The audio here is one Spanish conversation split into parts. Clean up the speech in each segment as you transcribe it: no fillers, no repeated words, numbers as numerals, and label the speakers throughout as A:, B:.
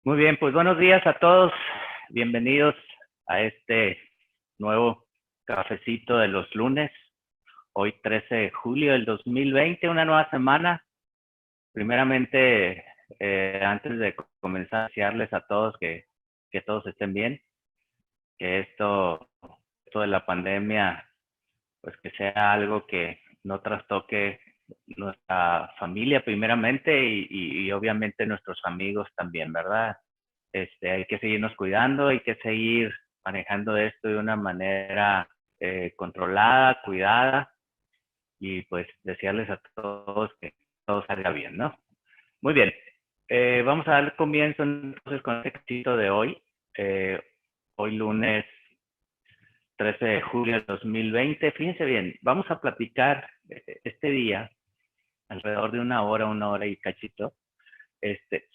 A: Muy bien, pues buenos días a todos. Bienvenidos a este nuevo cafecito de los lunes. Hoy 13 de julio del 2020, una nueva semana. Primeramente, antes de comenzar, desearles a todos que todos estén bien, que esto de la pandemia, pues que sea algo que no trastoque nuestra familia primeramente y obviamente nuestros amigos también, ¿verdad? Hay que seguirnos cuidando, hay que seguir manejando esto de una manera controlada, cuidada y pues desearles a todos que todo salga bien, ¿no? Muy bien, vamos a dar comienzo entonces con este cachito de hoy. Hoy lunes 13 de julio del 2020. Fíjense bien, vamos a platicar este día alrededor de una hora y cachito,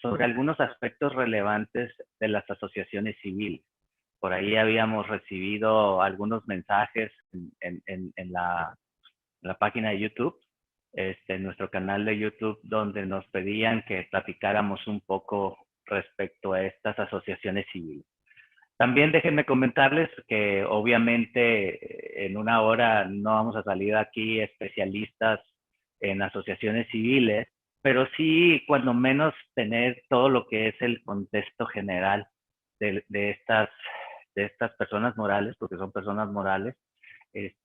A: sobre algunos aspectos relevantes de las asociaciones civiles. Por ahí habíamos recibido algunos mensajes en la página de YouTube, en nuestro canal de YouTube, donde nos pedían que platicáramos un poco respecto a estas asociaciones civiles. También déjenme comentarles que obviamente en una hora no vamos a salir aquí especialistas en asociaciones civiles, pero sí cuando menos tener todo lo que es el contexto general de estas personas morales, porque son personas morales,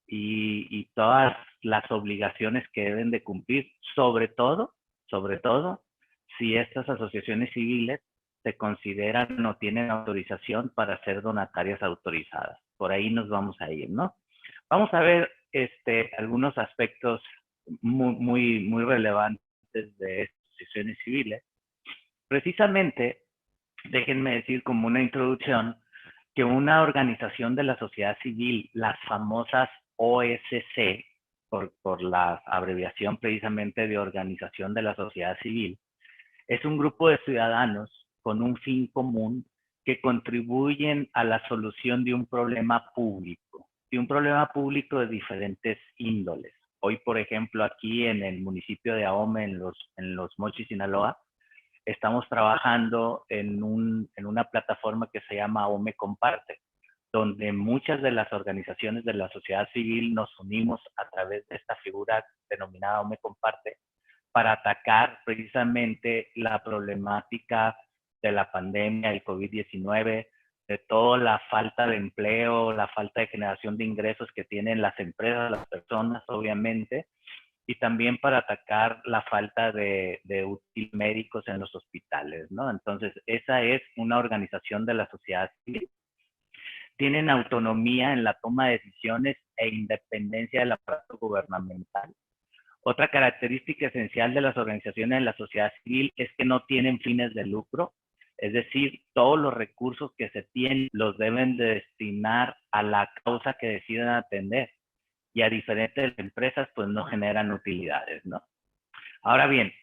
A: y todas las obligaciones que deben de cumplir, sobre todo, si estas asociaciones civiles se consideran o tienen autorización para ser donatarias autorizadas. Por ahí nos vamos a ir, ¿no? Vamos a ver algunos aspectos muy relevantes de estas asociaciones civiles. Precisamente, déjenme decir como una introducción que una organización de la sociedad civil, las famosas OSC, por la abreviación precisamente de Organización de la Sociedad Civil, es un grupo de ciudadanos con un fin común que contribuyen a la solución de un problema público, de diferentes índoles. Hoy, por ejemplo, aquí en el municipio de Ahome, en los Mochis, Sinaloa, estamos trabajando en una plataforma que se llama Ahome Comparte, donde muchas de las organizaciones de la sociedad civil nos unimos a través de esta figura denominada Ahome Comparte para atacar precisamente la problemática de la pandemia, el COVID-19, de toda la falta de empleo, la falta de generación de ingresos que tienen las empresas, las personas, obviamente, y también para atacar la falta de útiles médicos en los hospitales, ¿no? Entonces, esa es una organización de la sociedad civil. Tienen autonomía en la toma de decisiones e independencia del aparato gubernamental. Otra característica esencial de las organizaciones de la sociedad civil es que no tienen fines de lucro, es decir, todos los recursos que se tienen los deben de destinar a la causa que deciden atender y a diferentes empresas pues no generan utilidades, ¿no? Ahora bien,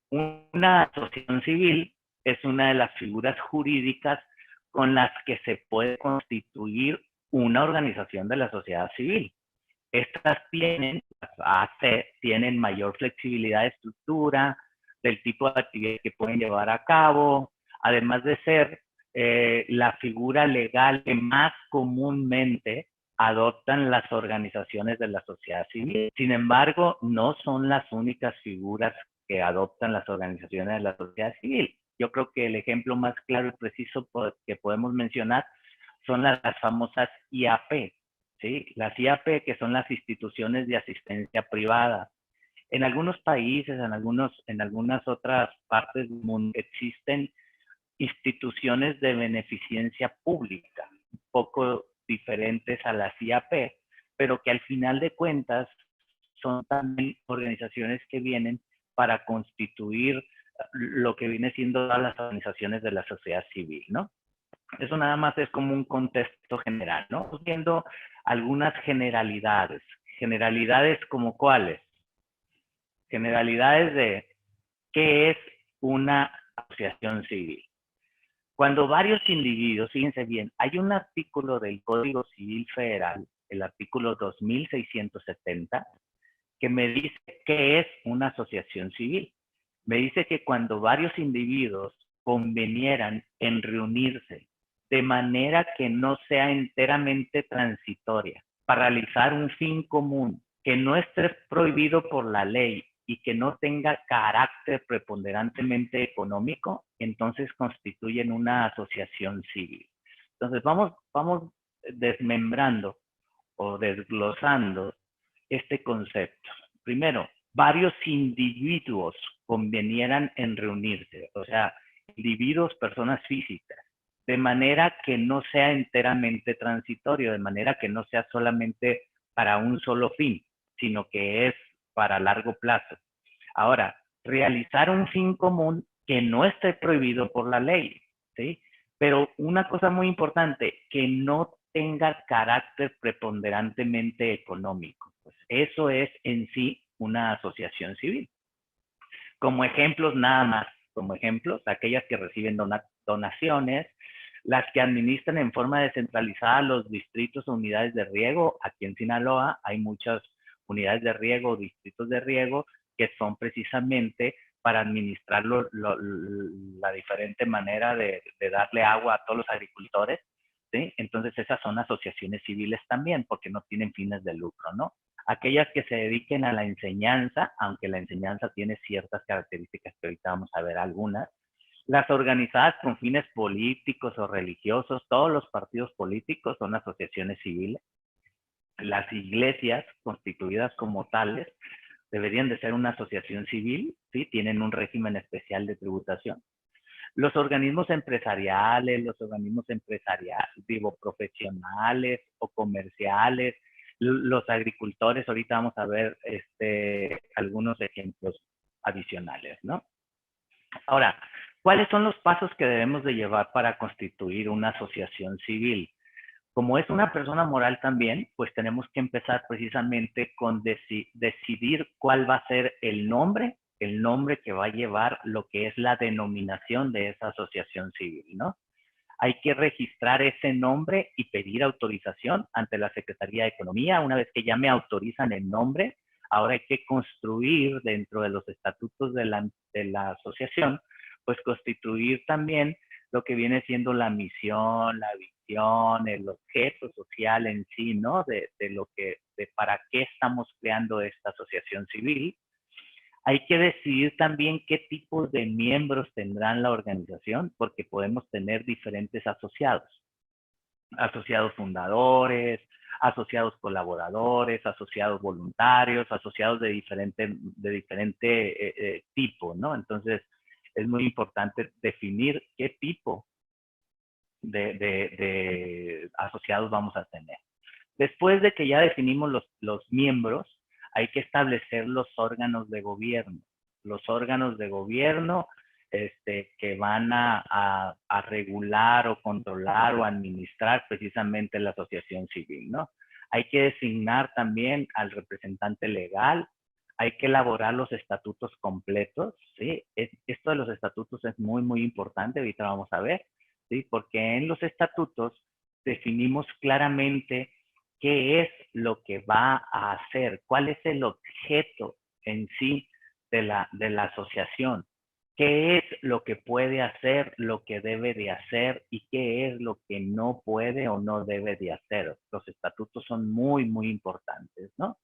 A: una asociación civil es una de las figuras jurídicas con las que se puede constituir una organización de la sociedad civil. Estas tienen, las AC, tienen mayor flexibilidad de estructura, del tipo de actividad que pueden llevar a cabo, además de ser la figura legal que más comúnmente adoptan las organizaciones de la sociedad civil. Sin embargo, no son las únicas figuras que adoptan las organizaciones de la sociedad civil. Yo creo que el ejemplo más claro y preciso que podemos mencionar son las famosas IAP, ¿sí? Las IAP, que son las instituciones de asistencia privada. En algunos países, en algunas otras partes del mundo, existen instituciones de beneficencia pública, un poco diferentes a las IAP, pero que al final de cuentas son también organizaciones que vienen para constituir lo que viene siendo todas las organizaciones de la sociedad civil, ¿no? Eso nada más es como un contexto general, ¿no? Estamos viendo algunas generalidades. Generalidades como cuáles. Generalidades de qué es una asociación civil. Cuando varios individuos, fíjense bien, hay un artículo del Código Civil Federal, el artículo 2670, que me dice qué es una asociación civil. Me dice que cuando varios individuos convenieran en reunirse de manera que no sea enteramente transitoria, para realizar un fin común que no esté prohibido por la ley y que no tenga carácter preponderantemente económico, entonces constituyen una asociación civil. Entonces vamos desmembrando o desglosando este concepto. Primero, varios individuos convenieran en reunirse, o sea, individuos, personas físicas, de manera que no sea enteramente transitorio, de manera que no sea solamente para un solo fin, sino que es para largo plazo. Ahora, realizar un fin común que no esté prohibido por la ley, ¿sí? Pero una cosa muy importante, que no tenga carácter preponderantemente económico. Pues eso es en sí una asociación civil. Como ejemplos nada más, como ejemplos, aquellas que reciben donaciones, las que administran en forma descentralizada los distritos o unidades de riego. Aquí en Sinaloa hay muchas unidades de riego o distritos de riego que son precisamente para administrar la diferente manera de darle agua a todos los agricultores, ¿sí? Entonces esas son asociaciones civiles también, porque no tienen fines de lucro, ¿no? Aquellas que se dediquen a la enseñanza, aunque la enseñanza tiene ciertas características que ahorita vamos a ver algunas, las organizadas con fines políticos o religiosos, todos los partidos políticos son asociaciones civiles. Las iglesias constituidas como tales deberían de ser una asociación civil, ¿sí? Tienen un régimen especial de tributación. Los organismos empresariales, profesionales o comerciales, los agricultores, ahorita vamos a ver algunos ejemplos adicionales, ¿no? Ahora, ¿cuáles son los pasos que debemos de llevar para constituir una asociación civil? Como es una persona moral también, pues tenemos que empezar precisamente con decidir cuál va a ser el nombre que va a llevar lo que es la denominación de esa asociación civil, ¿no? Hay que registrar ese nombre y pedir autorización ante la Secretaría de Economía. Una vez que ya me autorizan el nombre, ahora hay que construir dentro de los estatutos de la asociación, pues constituir también lo que viene siendo la misión, la visión, el objeto social en sí, ¿no? De para qué estamos creando esta asociación civil. Hay que decidir también qué tipos de miembros tendrán la organización, porque podemos tener diferentes asociados. Asociados fundadores, asociados colaboradores, asociados voluntarios, asociados de diferente tipo, ¿no? Entonces, es muy importante definir qué tipo de asociados vamos a tener. Después de que ya definimos los miembros, hay que establecer los órganos de gobierno. Los órganos de gobierno que van a regular o controlar o administrar precisamente la asociación civil, ¿no? Hay que designar también al representante legal, hay que elaborar los estatutos completos, ¿sí? Esto de los estatutos es muy, muy importante, ahorita vamos a ver, ¿sí? Porque en los estatutos definimos claramente qué es lo que va a hacer, cuál es el objeto en sí de la asociación, qué es lo que puede hacer, lo que debe de hacer y qué es lo que no puede o no debe de hacer. Los estatutos son muy, muy importantes, ¿no?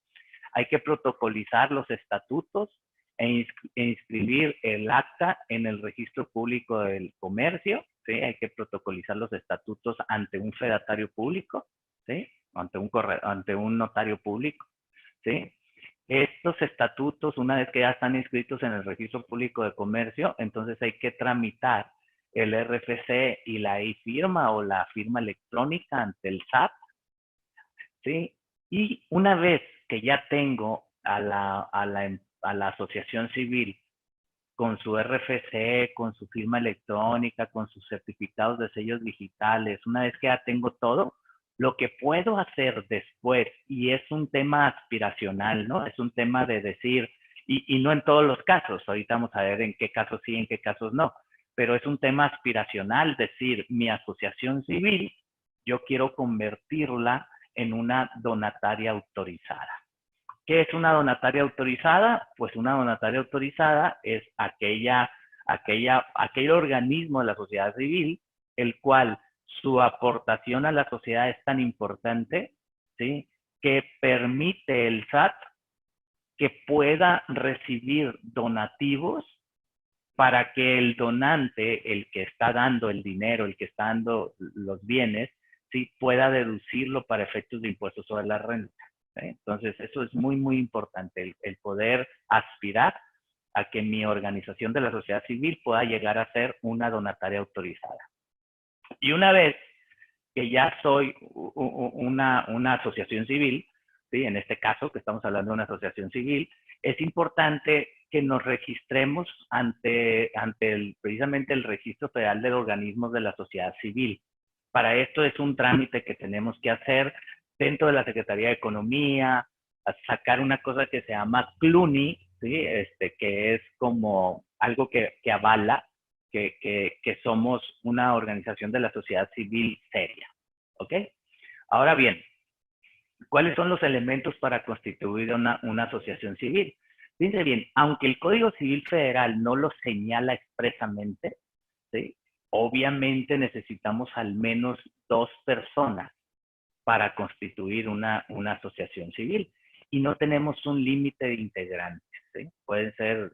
A: Hay que protocolizar los estatutos e inscribir el acta en el registro público del comercio, ¿sí? Hay que protocolizar los estatutos ante un fedatario público, ¿sí? Ante un notario público, ¿sí? Estos estatutos, una vez que ya están inscritos en el registro público de comercio, entonces hay que tramitar el RFC y la e-firma o la firma electrónica ante el SAT, ¿sí? Y una vez que ya tengo a la asociación civil con su RFC, con su firma electrónica, con sus certificados de sellos digitales, una vez que ya tengo todo, lo que puedo hacer después, y es un tema aspiracional, ¿no? Es un tema de decir, y no en todos los casos, ahorita vamos a ver en qué casos sí, en qué casos no, pero es un tema aspiracional, decir, mi asociación civil, yo quiero convertirla en una donataria autorizada. ¿Qué es una donataria autorizada? Pues una donataria autorizada es aquella aquel organismo de la sociedad civil, el cual su aportación a la sociedad es tan importante, ¿sí?, que permite el SAT que pueda recibir donativos para que el donante, el que está dando el dinero, el que está dando los bienes, sí pueda deducirlo para efectos de impuestos sobre la renta. Entonces, eso es muy, muy importante, el poder aspirar a que mi organización de la sociedad civil pueda llegar a ser una donataria autorizada. Y una vez que ya soy una asociación civil, ¿sí?, en este caso que estamos hablando de una asociación civil, es importante que nos registremos ante precisamente el Registro Federal de Organismos de la Sociedad Civil. Para esto es un trámite que tenemos que hacer dentro de la Secretaría de Economía, a sacar una cosa que se llama CLUNY, ¿sí?, que es como algo que avala que somos una organización de la sociedad civil seria. ¿Ok? Ahora bien, ¿cuáles son los elementos para constituir una asociación civil? Fíjense bien, aunque el Código Civil Federal no lo señala expresamente, ¿sí?, obviamente necesitamos al menos 2 personas para constituir una asociación civil. Y no tenemos un límite de integrantes, ¿sí? Pueden ser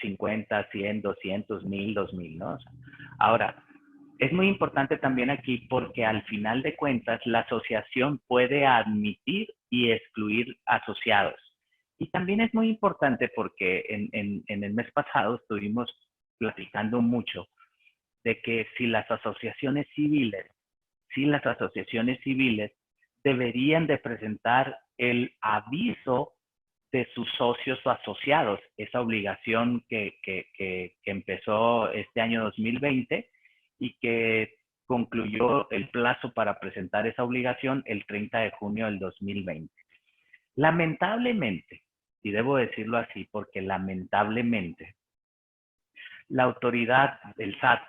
A: 50, 100, 200, 1000, 2000, ¿no? Ahora, es muy importante también aquí porque al final de cuentas la asociación puede admitir y excluir asociados. Y también es muy importante porque en el mes pasado estuvimos platicando mucho de que si las asociaciones civiles deberían de presentar el aviso de sus socios o asociados, esa obligación que empezó este año 2020 y que concluyó el plazo para presentar esa obligación el 30 de junio del 2020. Lamentablemente, y debo decirlo así porque lamentablemente, la autoridad del SAT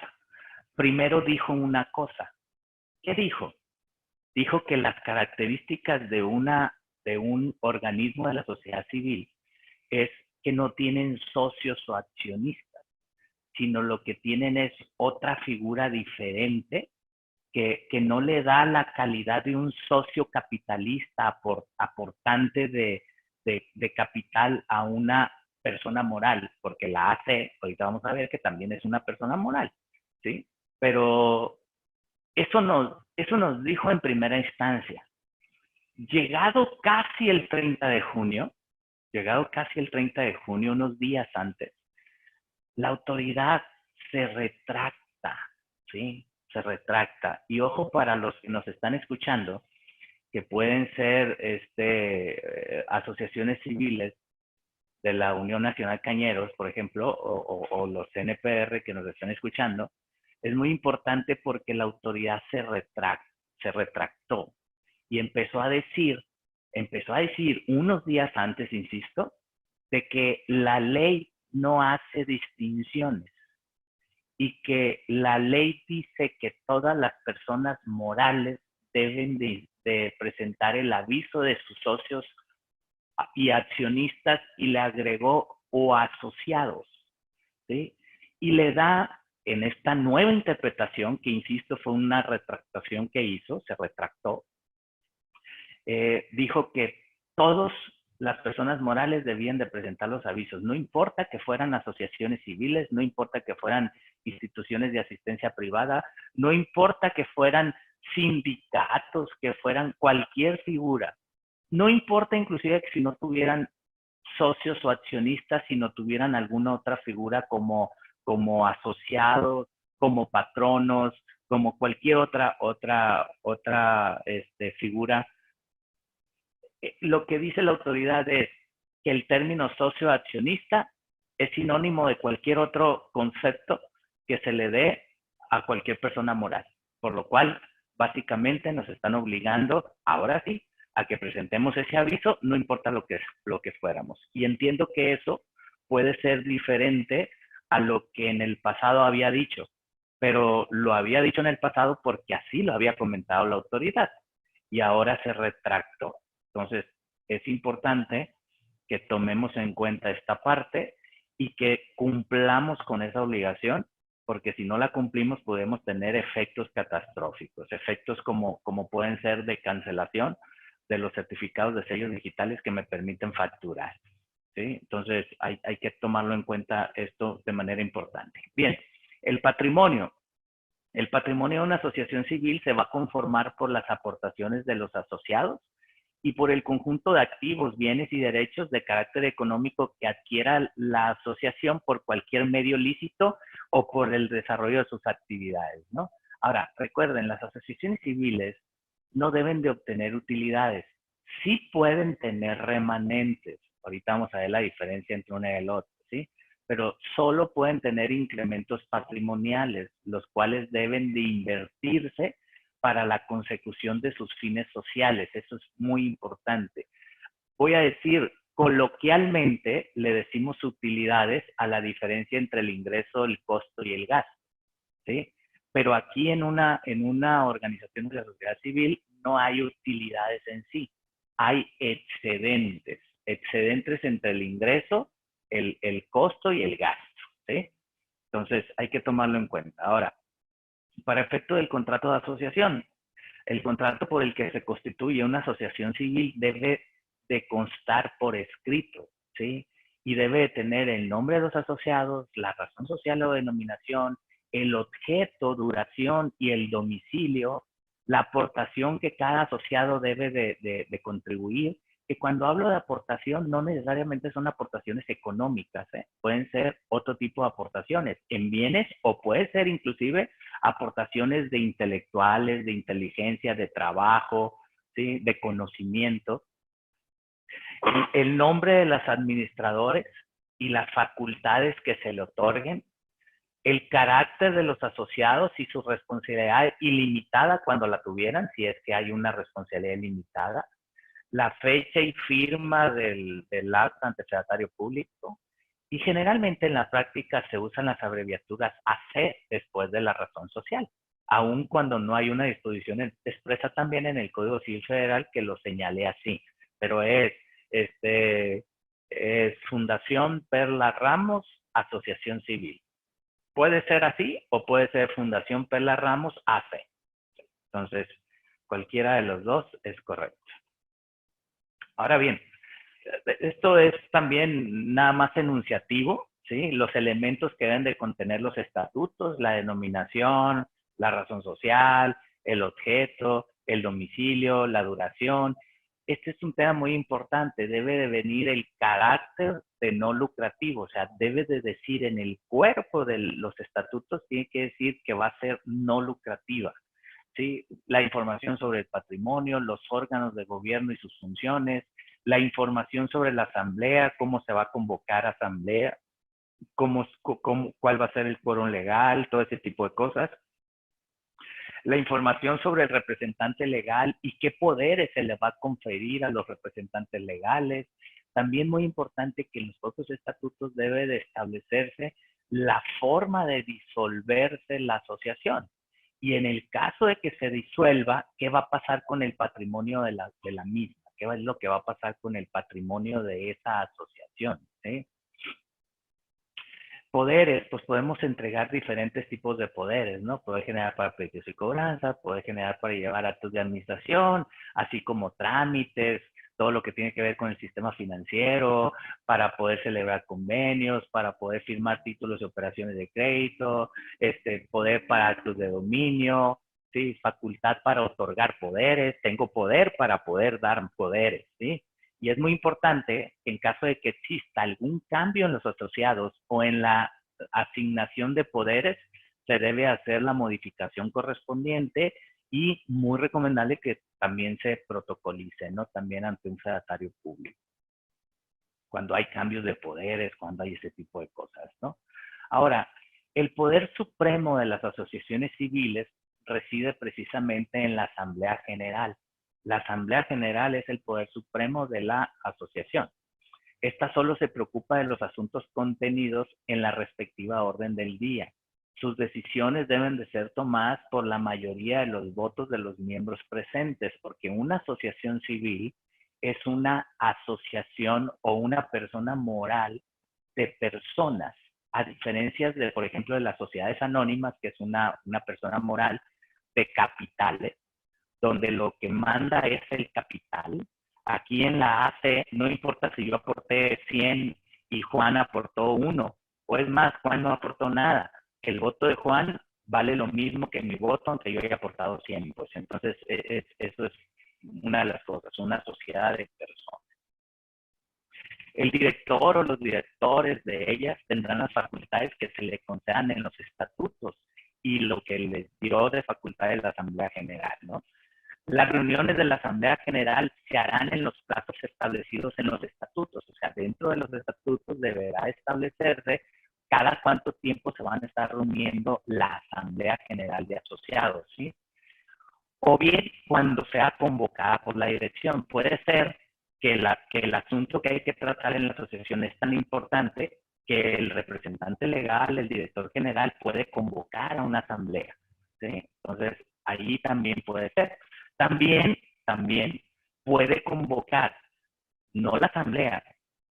A: primero dijo una cosa. ¿Qué dijo? Dijo que las características de un organismo de la sociedad civil es que no tienen socios o accionistas, sino lo que tienen es otra figura diferente que no le da la calidad de un socio capitalista aportante de capital a una persona moral, porque la AC, ahorita vamos a ver que también es una persona moral, ¿sí? Pero eso nos dijo en primera instancia. Llegado casi el 30 de junio, unos días antes, la autoridad se retracta, ¿sí? Se retracta. Y ojo para los que nos están escuchando, que pueden ser asociaciones civiles de la Unión Nacional Cañeros, por ejemplo, o los CNPR que nos están escuchando, es muy importante porque la autoridad se retractó y empezó a decir unos días antes, insisto, de que la ley no hace distinciones y que la ley dice que todas las personas morales deben de presentar el aviso de sus socios y accionistas, y le agregó o asociados, ¿sí? Y le da, en esta nueva interpretación, que insisto, fue una retractación que hizo, se retractó, dijo que todas las personas morales debían de presentar los avisos, no importa que fueran asociaciones civiles, no importa que fueran instituciones de asistencia privada, no importa que fueran sindicatos, que fueran cualquier figura, no importa inclusive que si no tuvieran socios o accionistas, si no tuvieran alguna otra figura como asociados, como patronos, como cualquier otra figura. Lo que dice la autoridad es que el término socio accionista es sinónimo de cualquier otro concepto que se le dé a cualquier persona moral, por lo cual básicamente nos están obligando, ahora sí, a que presentemos ese aviso, no importa lo que fuéramos. Y entiendo que eso puede ser diferente a lo que en el pasado había dicho, pero lo había dicho en el pasado porque así lo había comentado la autoridad y ahora se retractó. Entonces, es importante que tomemos en cuenta esta parte y que cumplamos con esa obligación, porque si no la cumplimos podemos tener efectos catastróficos, efectos como pueden ser de cancelación de los certificados de sellos digitales que me permiten facturar. ¿Sí? Entonces hay que tomarlo en cuenta esto de manera importante. Bien, el patrimonio. El patrimonio de una asociación civil se va a conformar por las aportaciones de los asociados y por el conjunto de activos, bienes y derechos de carácter económico que adquiera la asociación por cualquier medio lícito o por el desarrollo de sus actividades, ¿no? Ahora, recuerden, las asociaciones civiles no deben de obtener utilidades. Sí pueden tener remanentes. Ahorita vamos a ver la diferencia entre una y el otro, ¿sí? Pero solo pueden tener incrementos patrimoniales, los cuales deben de invertirse para la consecución de sus fines sociales. Eso es muy importante. Voy a decir, coloquialmente le decimos utilidades a la diferencia entre el ingreso, el costo y el gasto, ¿sí? Pero aquí en una organización de la sociedad civil no hay utilidades en sí, hay excedentes, excedentes entre el ingreso, el costo y el gasto, ¿sí? Entonces hay que tomarlo en cuenta. Ahora, para efecto del contrato de asociación, el contrato por el que se constituye una asociación civil debe de constar por escrito, ¿sí? Y debe de tener el nombre de los asociados, la razón social o denominación, el objeto, duración y el domicilio, la aportación que cada asociado debe de contribuir, que cuando hablo de aportación no necesariamente son aportaciones económicas, ¿eh? Pueden ser otro tipo de aportaciones en bienes o puede ser inclusive aportaciones de intelectuales, de inteligencia, de trabajo, ¿sí? De conocimiento. El nombre de los administradores y las facultades que se le otorguen, el carácter de los asociados y su responsabilidad ilimitada cuando la tuvieran, si es que hay una responsabilidad ilimitada, la fecha y firma del acta ante secretario público, y generalmente en la práctica se usan las abreviaturas AC después de la razón social, aun cuando no hay una disposición expresa también en el Código Civil Federal que lo señale así, pero es Fundación Perla Ramos, Asociación Civil. Puede ser así o puede ser Fundación Perla Ramos AC. Entonces, cualquiera de los dos es correcto. Ahora bien, esto es también nada más enunciativo, ¿sí? Los elementos que deben de contener los estatutos, la denominación, la razón social, el objeto, el domicilio, la duración. Este es un tema muy importante, debe de venir el carácter de no lucrativo, o sea, debe de decir en el cuerpo de los estatutos, tiene que decir que va a ser no lucrativa. ¿Sí? La información sobre el patrimonio, los órganos de gobierno y sus funciones, la información sobre la asamblea, cómo se va a convocar asamblea, cuál va a ser el quórum legal, todo ese tipo de cosas. La información sobre el representante legal y qué poderes se le va a conferir a los representantes legales. También muy importante que en los propios estatutos debe de establecerse la forma de disolverse la asociación. Y en el caso de que se disuelva, ¿qué va a pasar con el patrimonio de la misma? ¿Qué es lo que va a pasar con el patrimonio de esa asociación? ¿Sí? Poderes, pues podemos entregar diferentes tipos de poderes, ¿no? Poder generar para precios y cobranza, poder generar para llevar actos de administración, así como trámites, todo lo que tiene que ver con el sistema financiero, para poder celebrar convenios, para poder firmar títulos de operaciones de crédito, poder para actos de dominio, sí, facultad para otorgar poderes, tengo poder para poder dar poderes, ¿sí? Y es muy importante que en caso de que exista algún cambio en los asociados o en la asignación de poderes, se debe hacer la modificación correspondiente y muy recomendable que también se protocolice, ¿no? También ante un secretario público. Cuando hay cambios de poderes, cuando hay ese tipo de cosas, ¿no? Ahora, el poder supremo de las asociaciones civiles reside precisamente en la Asamblea General. La Asamblea General es el poder supremo de la asociación. Esta solo se preocupa de los asuntos contenidos en la respectiva orden del día. Sus decisiones deben de ser tomadas por la mayoría de los votos de los miembros presentes, porque una asociación civil es una asociación o una persona moral de personas, a diferencia de, por ejemplo, de las sociedades anónimas, que es una persona moral de capitales, donde lo que manda es el capital. Aquí en la AC no importa si yo aporté 100 y Juan aportó 1, o es más, Juan no aportó nada. El voto de Juan vale lo mismo que mi voto, aunque yo haya aportado 100. Pues entonces, eso es una de las cosas, una sociedad de personas. El director o los directores de ellas tendrán las facultades que se le concedan en los estatutos y lo que les dio de facultades la Asamblea General, ¿no? Las reuniones de la Asamblea General se harán en los plazos establecidos en los estatutos, o sea, dentro de los estatutos deberá establecerse cada cuánto tiempo se van a estar reuniendo la Asamblea General de Asociados, ¿sí? O bien cuando sea convocada por la dirección. Puede ser que el asunto que hay que tratar en la asociación es tan importante que el representante legal, el director general, puede convocar a una asamblea, ¿sí? Entonces, ahí también puede ser. También puede convocar, no la asamblea,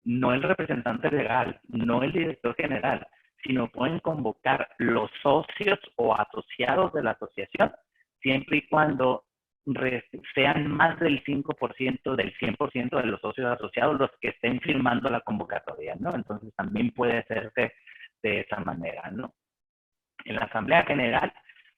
A: no el representante legal, no el director general, sino pueden convocar los socios o asociados de la asociación, siempre y cuando sean más del 5% del 100% de los socios asociados los que estén firmando la convocatoria, ¿no? Entonces también puede hacerse de esa manera, ¿no? En la Asamblea General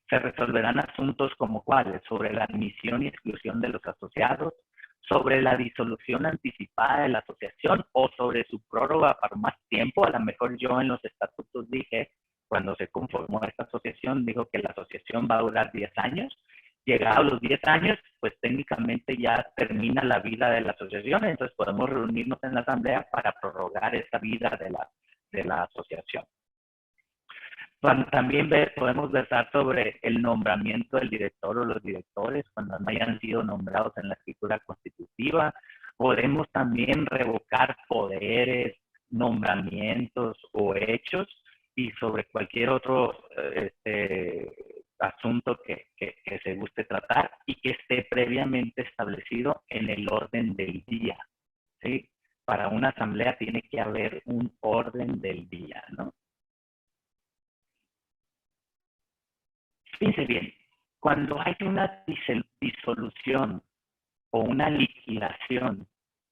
A: se resolverán asuntos como cuáles, sobre la admisión y exclusión de los asociados, sobre la disolución anticipada de la asociación o sobre su prórroga para más tiempo. A lo mejor yo en los estatutos dije, cuando se conformó esta asociación, dijo que la asociación va a durar 10 años. Llegados los 10 años, pues técnicamente ya termina la vida de la asociación, entonces podemos reunirnos en la asamblea para prorrogar esa vida de la asociación. También podemos versar sobre el nombramiento del director o los directores cuando no hayan sido nombrados en la escritura constitutiva. Podemos también revocar poderes, nombramientos o hechos y sobre cualquier otro asunto que se guste tratar y que esté previamente establecido en el orden del día, ¿sí? Para una asamblea tiene que haber un orden del día, ¿no? Fíjense bien, cuando hay una disolución o una liquidación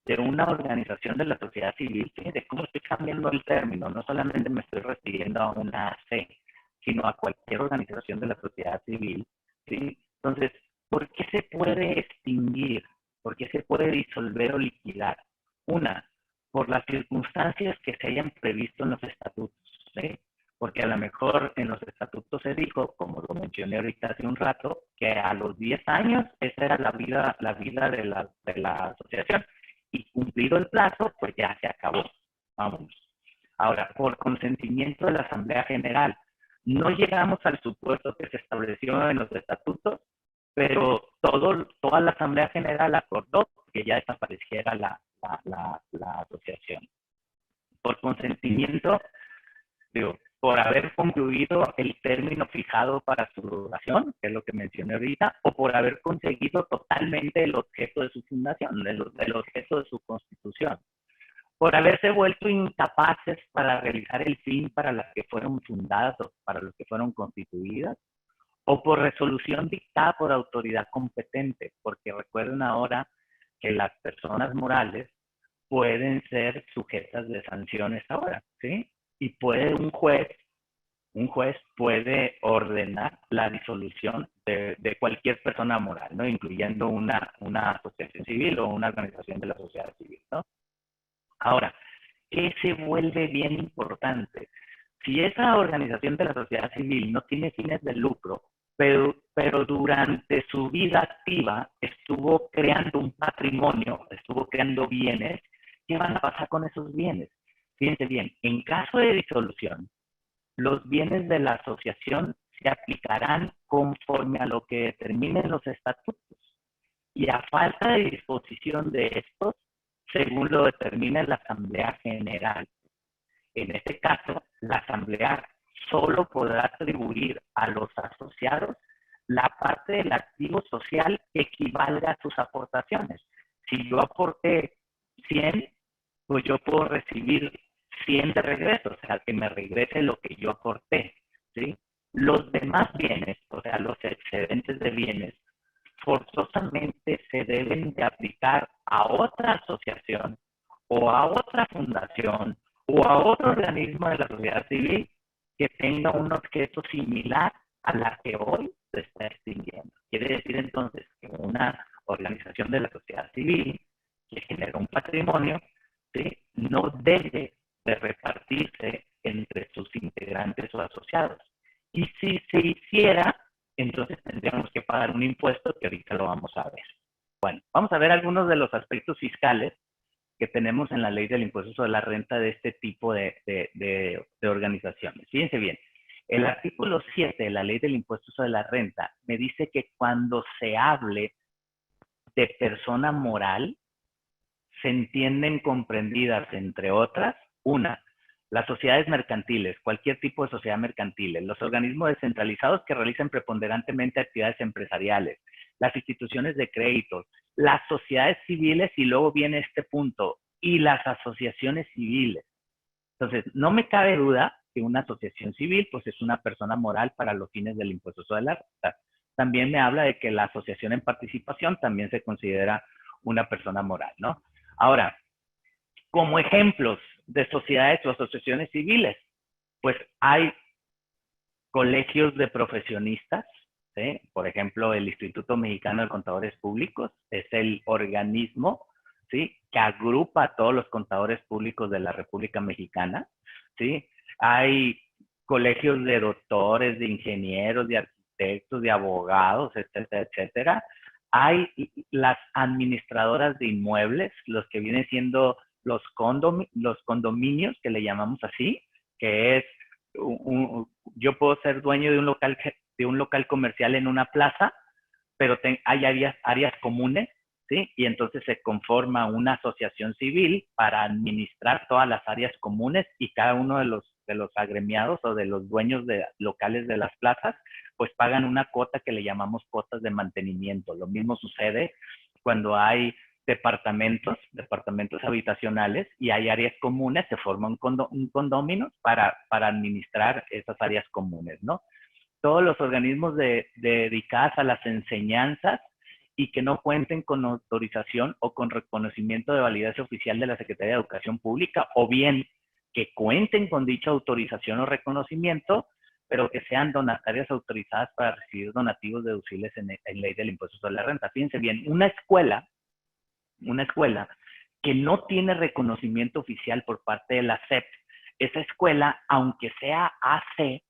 A: de una organización de la sociedad civil, fíjense cómo estoy cambiando el término, no solamente me estoy refiriendo a una AC, sino a cualquier organización de la sociedad civil, ¿sí? Entonces, ¿por qué se puede extinguir? ¿Por qué se puede disolver o liquidar? Una, por las circunstancias que se hayan previsto en los estatutos, ¿sí? Porque a lo mejor en los estatutos se dijo, como lo mencioné ahorita hace un rato, que a los 10 años esa era la vida de la asociación. Y cumplido el plazo, pues ya se acabó. Vámonos. Ahora, por consentimiento de la Asamblea General, no llegamos al supuesto que se estableció en los estatutos, pero toda la Asamblea General acordó que ya desapareciera la asociación. Por consentimiento, digo, por haber concluido el término fijado para su duración, que es lo que mencioné ahorita, o por haber conseguido totalmente el objeto de su fundación, el objeto de su constitución, por haberse vuelto incapaces para realizar el fin para las que fueron fundadas o para los que fueron constituidas, o por resolución dictada por autoridad competente, porque recuerden ahora que las personas morales pueden ser sujetas de sanciones ahora, ¿sí? Y puede un juez puede ordenar la disolución de cualquier persona moral, ¿no? Incluyendo una asociación civil o una organización de la sociedad civil, ¿no? Ahora, ¿qué se vuelve bien importante? Si esa organización de la sociedad civil no tiene fines de lucro, pero durante su vida activa estuvo creando un patrimonio, estuvo creando bienes, ¿qué van a pasar con esos bienes? Fíjense bien, en caso de disolución, los bienes de la asociación se aplicarán conforme a lo que determinen los estatutos y a falta de disposición de estos, según lo determine la Asamblea General. En este caso, la Asamblea solo podrá atribuir a los asociados la parte del activo social que equivalga a sus aportaciones. Si yo aporté 100, pues yo puedo recibir 100 de regreso, o sea, que me regrese lo que yo aporté, ¿sí? Los demás bienes, o sea, los excedentes de bienes, forzosamente se deben de aplicar a otra asociación o a otra fundación o a otro organismo de la sociedad civil que tenga un objeto similar a la que hoy se está extinguiendo. Quiere decir entonces que una organización de la sociedad civil que genera un patrimonio, ¿sí?, no debe de repartirse entre sus integrantes o asociados. Y si se hiciera, entonces tendríamos que pagar un impuesto que ahorita lo vamos a ver. Bueno, vamos a ver algunos de los aspectos fiscales que tenemos en la ley del impuesto sobre la renta de este tipo de organizaciones. Fíjense bien, el artículo 7 de la ley del impuesto sobre la renta me dice que cuando se hable de persona moral, se entienden comprendidas, entre otras, una, las sociedades mercantiles, cualquier tipo de sociedad mercantil, los organismos descentralizados que realizan preponderantemente actividades empresariales, las instituciones de crédito, las sociedades civiles, y luego viene este punto, y las asociaciones civiles. Entonces, no me cabe duda que una asociación civil, pues, es una persona moral para los fines del impuesto sobre la renta. También me habla de que la asociación en participación también se considera una persona moral, ¿no? Ahora, como ejemplos de sociedades o asociaciones civiles, pues hay colegios de profesionistas, ¿sí? Por ejemplo, el Instituto Mexicano de Contadores Públicos es el organismo, ¿sí?, que agrupa a todos los contadores públicos de la República Mexicana, ¿sí? Hay colegios de doctores, de ingenieros, de arquitectos, de abogados, etcétera, etcétera. Hay las administradoras de inmuebles, los que vienen siendo los condominios, que le llamamos así, que es yo puedo ser dueño de un local comercial en una plaza, pero hay áreas comunes, ¿sí? Y entonces se conforma una asociación civil para administrar todas las áreas comunes, y cada uno de los agremiados o de los dueños de locales de las plazas, pues pagan una cuota que le llamamos cuotas de mantenimiento. Lo mismo sucede cuando hay departamentos habitacionales y hay áreas comunes, se forma un condominio para administrar esas áreas comunes, ¿no? Todos los organismos dedicados a las enseñanzas y que no cuenten con autorización o con reconocimiento de validez oficial de la Secretaría de Educación Pública, o bien que cuenten con dicha autorización o reconocimiento, pero que sean donatarias autorizadas para recibir donativos deducibles en ley del impuesto sobre la renta. Fíjense bien, una escuela que no tiene reconocimiento oficial por parte de la SEP, esa escuela, aunque sea AC,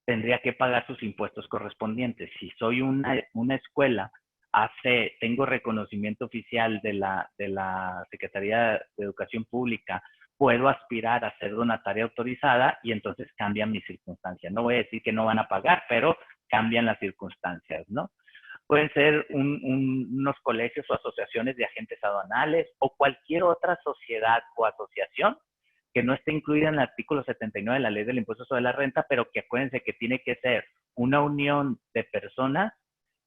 A: tendría que pagar sus impuestos correspondientes. Si soy una escuela AC, tengo reconocimiento oficial de la Secretaría de Educación Pública, puedo aspirar a ser donataria autorizada y entonces cambian mis circunstancias. No voy a decir que no van a pagar, pero cambian las circunstancias, ¿no? Pueden ser unos colegios o asociaciones de agentes aduanales o cualquier otra sociedad o asociación que no esté incluida en el artículo 79 de la ley del impuesto sobre la renta, pero que acuérdense que tiene que ser una unión de personas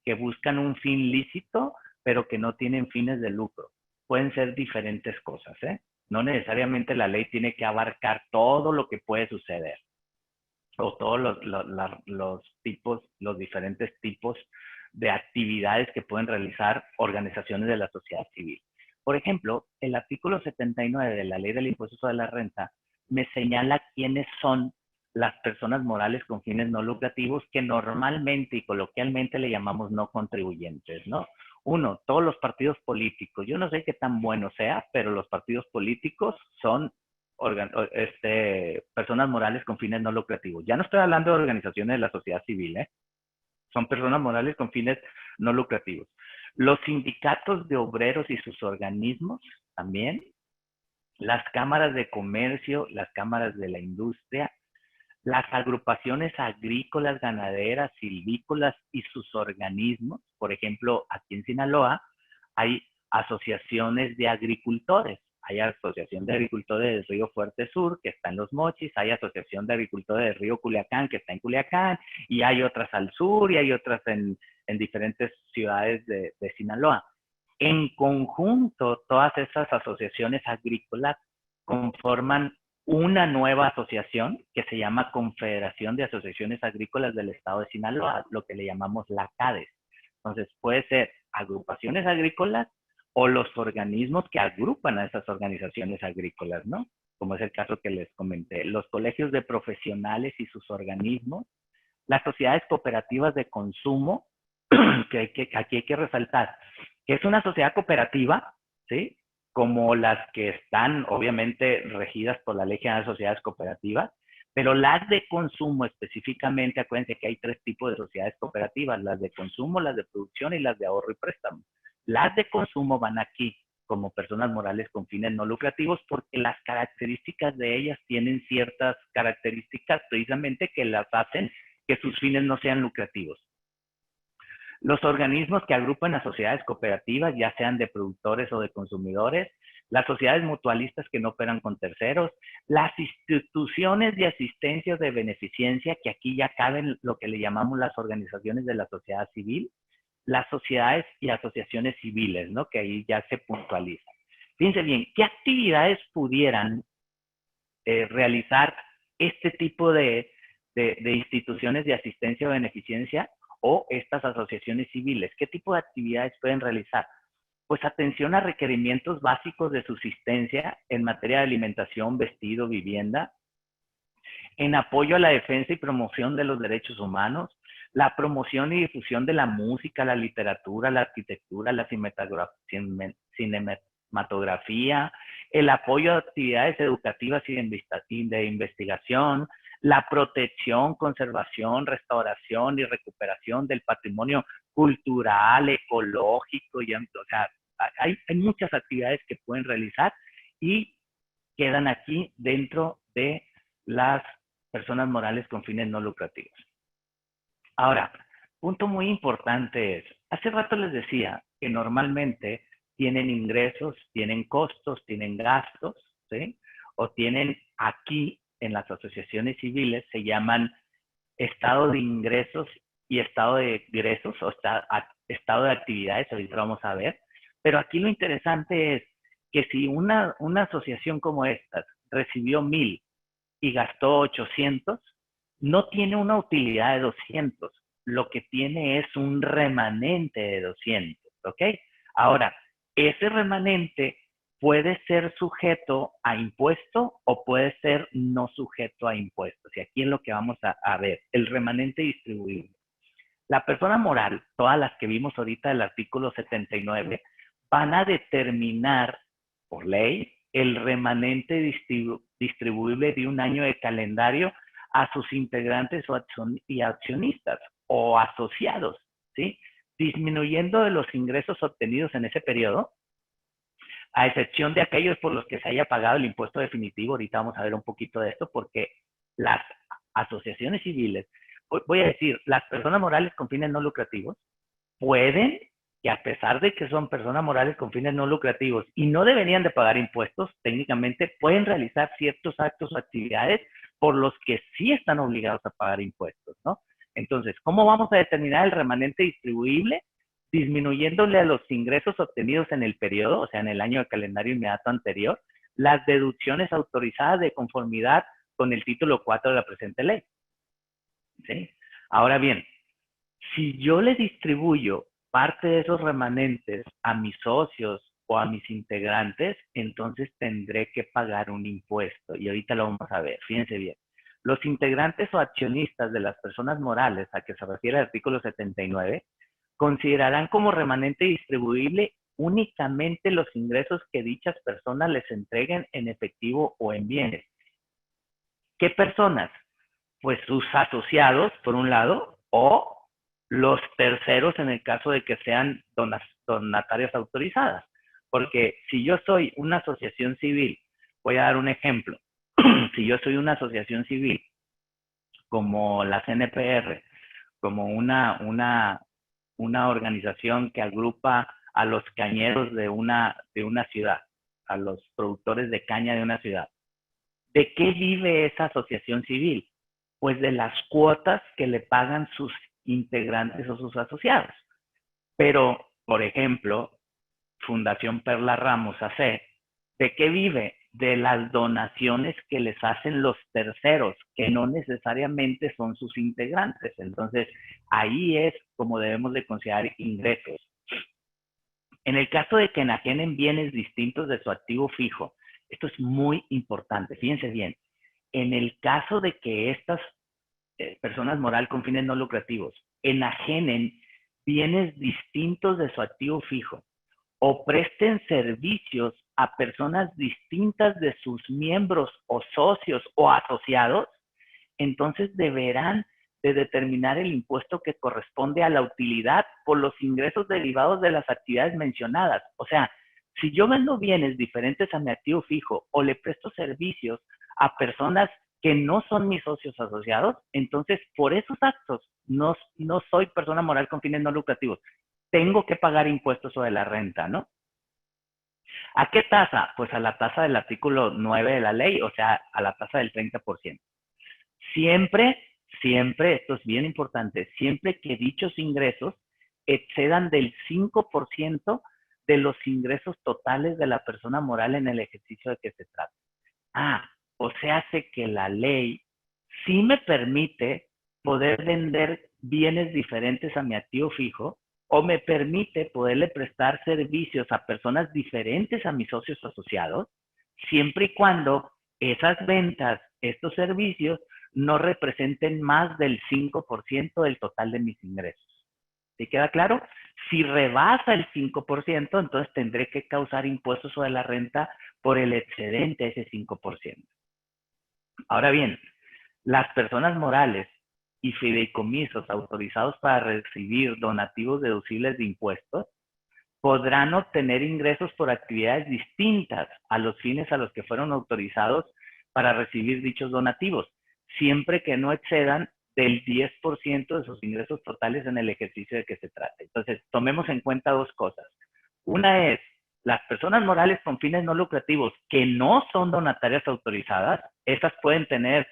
A: que buscan un fin lícito, pero que no tienen fines de lucro. Pueden ser diferentes cosas, ¿eh? No necesariamente la ley tiene que abarcar todo lo que puede suceder, o todos los diferentes tipos de actividades que pueden realizar organizaciones de la sociedad civil. Por ejemplo, el artículo 79 de la ley del impuesto sobre la renta me señala quiénes son las personas morales con fines no lucrativos, que normalmente y coloquialmente le llamamos no contribuyentes, ¿no? Uno, todos los partidos políticos. Yo no sé qué tan bueno sea, pero los partidos políticos son personas morales con fines no lucrativos. Ya no estoy hablando de organizaciones de la sociedad civil, ¿eh? Son personas morales con fines no lucrativos. Los sindicatos de obreros y sus organismos también, las cámaras de comercio, las cámaras de la industria, las agrupaciones agrícolas, ganaderas, silvícolas y sus organismos. Por ejemplo, aquí en Sinaloa hay asociaciones de agricultores. Hay Asociación de Agricultores del Río Fuerte Sur, que está en Los Mochis, hay Asociación de Agricultores del Río Culiacán, que está en Culiacán, y hay otras al sur, y hay otras en diferentes ciudades de Sinaloa. En conjunto, todas esas asociaciones agrícolas conforman una nueva asociación que se llama Confederación de Asociaciones Agrícolas del Estado de Sinaloa, lo que le llamamos la CADES. Entonces, puede ser agrupaciones agrícolas o los organismos que agrupan a esas organizaciones agrícolas, ¿no? Como es el caso que les comenté. Los colegios de profesionales y sus organismos, las sociedades cooperativas de consumo, que aquí hay que resaltar, que es una sociedad cooperativa, ¿sí? Como las que están obviamente regidas por la Ley General de Sociedades Cooperativas, pero las de consumo específicamente, acuérdense que hay tres tipos de sociedades cooperativas, las de consumo, las de producción y las de ahorro y préstamo. Las de consumo van aquí como personas morales con fines no lucrativos porque las características de ellas tienen ciertas características precisamente que las hacen que sus fines no sean lucrativos. Los organismos que agrupan a sociedades cooperativas, ya sean de productores o de consumidores, las sociedades mutualistas que no operan con terceros, las instituciones de asistencia de beneficencia, que aquí ya caben lo que le llamamos las organizaciones de la sociedad civil, las sociedades y asociaciones civiles, ¿no? Que ahí ya se puntualizan. Fíjense bien, ¿qué actividades pudieran realizar este tipo de instituciones de asistencia o beneficencia o estas asociaciones civiles? ¿Qué tipo de actividades pueden realizar? Pues atención a requerimientos básicos de subsistencia en materia de alimentación, vestido, vivienda, en apoyo a la defensa y promoción de los derechos humanos, la promoción y difusión de la música, la literatura, la arquitectura, la cinematografía, el apoyo a actividades educativas y de investigación, la protección, conservación, restauración y recuperación del patrimonio cultural, ecológico, y, o sea, hay muchas actividades que pueden realizar y quedan aquí dentro de las personas morales con fines no lucrativos. Ahora, punto muy importante es, hace rato les decía que normalmente tienen ingresos, tienen costos, tienen gastos, ¿sí? O tienen aquí en las asociaciones civiles, se llaman estado de ingresos y estado de egresos, o estado de actividades, ahorita vamos a ver. Pero aquí lo interesante es que si una asociación como esta recibió 1,000 y gastó 800, no tiene una utilidad de 200, lo que tiene es un remanente de 200, ¿ok? Ahora, ese remanente puede ser sujeto a impuesto o puede ser no sujeto a impuestos. Y aquí es lo que vamos a ver, el remanente distribuible. La persona moral, todas las que vimos ahorita del artículo 79, van a determinar por ley el remanente distribuible de un año de calendario a sus integrantes y accionistas o asociados, ¿sí? Disminuyendo de los ingresos obtenidos en ese periodo, a excepción de aquellos por los que se haya pagado el impuesto definitivo. Ahorita vamos a ver un poquito de esto, porque las asociaciones civiles, voy a decir, las personas morales con fines no lucrativos pueden, y a pesar de que son personas morales con fines no lucrativos y no deberían de pagar impuestos, técnicamente pueden realizar ciertos actos o actividades por los que sí están obligados a pagar impuestos, ¿no? Entonces, ¿cómo vamos a determinar el remanente distribuible? Disminuyéndole a los ingresos obtenidos en el periodo, o sea, en el año de calendario inmediato anterior, las deducciones autorizadas de conformidad con el título 4 de la presente ley. ¿Sí? Ahora bien, si yo le distribuyo parte de esos remanentes a mis socios o a mis integrantes, entonces tendré que pagar un impuesto. Y ahorita lo vamos a ver, fíjense bien. Los integrantes o accionistas de las personas morales a que se refiere el artículo 79 considerarán como remanente distribuible únicamente los ingresos que dichas personas les entreguen en efectivo o en bienes. ¿Qué personas? Pues sus asociados, por un lado, o los terceros en el caso de que sean donatarias autorizadas. Porque si yo soy una asociación civil, voy a dar un ejemplo, si yo soy una asociación civil como la CNPR, como una organización que agrupa a los cañeros de una ciudad, a los productores de caña de una ciudad. ¿De qué vive esa asociación civil? Pues de las cuotas que le pagan sus integrantes o sus asociados. Pero, por ejemplo, Fundación Perla Ramos AC, ¿de qué vive? de las donaciones que les hacen los terceros, que no necesariamente son sus integrantes. Entonces, ahí es como debemos de considerar ingresos. En el caso de que enajenen bienes distintos de su activo fijo, esto es muy importante, fíjense bien, en el caso de que estas personas moral con fines no lucrativos enajenen bienes distintos de su activo fijo o presten servicios a personas distintas de sus miembros o socios o asociados, entonces deberán de determinar el impuesto que corresponde a la utilidad por los ingresos derivados de las actividades mencionadas. O sea, si yo vendo bienes diferentes a mi activo fijo o le presto servicios a personas que no son mis socios asociados, entonces por esos actos no soy persona moral con fines no lucrativos. Tengo que pagar impuestos sobre la renta, ¿no? ¿A qué tasa? Pues a la tasa del artículo 9 de la ley, o sea, a la tasa del 30%. Siempre, esto es bien importante, siempre que dichos ingresos excedan del 5% de los ingresos totales de la persona moral en el ejercicio de que se trata. O sea, hace que la ley sí me permite poder vender bienes diferentes a mi activo fijo o me permite poderle prestar servicios a personas diferentes a mis socios asociados, siempre y cuando esas ventas, estos servicios, no representen más del 5% del total de mis ingresos. ¿Sí queda claro? Si rebasa el 5%, entonces tendré que causar impuestos sobre la renta por el excedente de ese 5%. Ahora bien, las personas morales y fideicomisos autorizados para recibir donativos deducibles de impuestos podrán obtener ingresos por actividades distintas a los fines a los que fueron autorizados para recibir dichos donativos, siempre que no excedan del 10% de sus ingresos totales en el ejercicio de que se trate. Entonces, tomemos en cuenta dos cosas. Una es, las personas morales con fines no lucrativos que no son donatarias autorizadas, estas pueden tener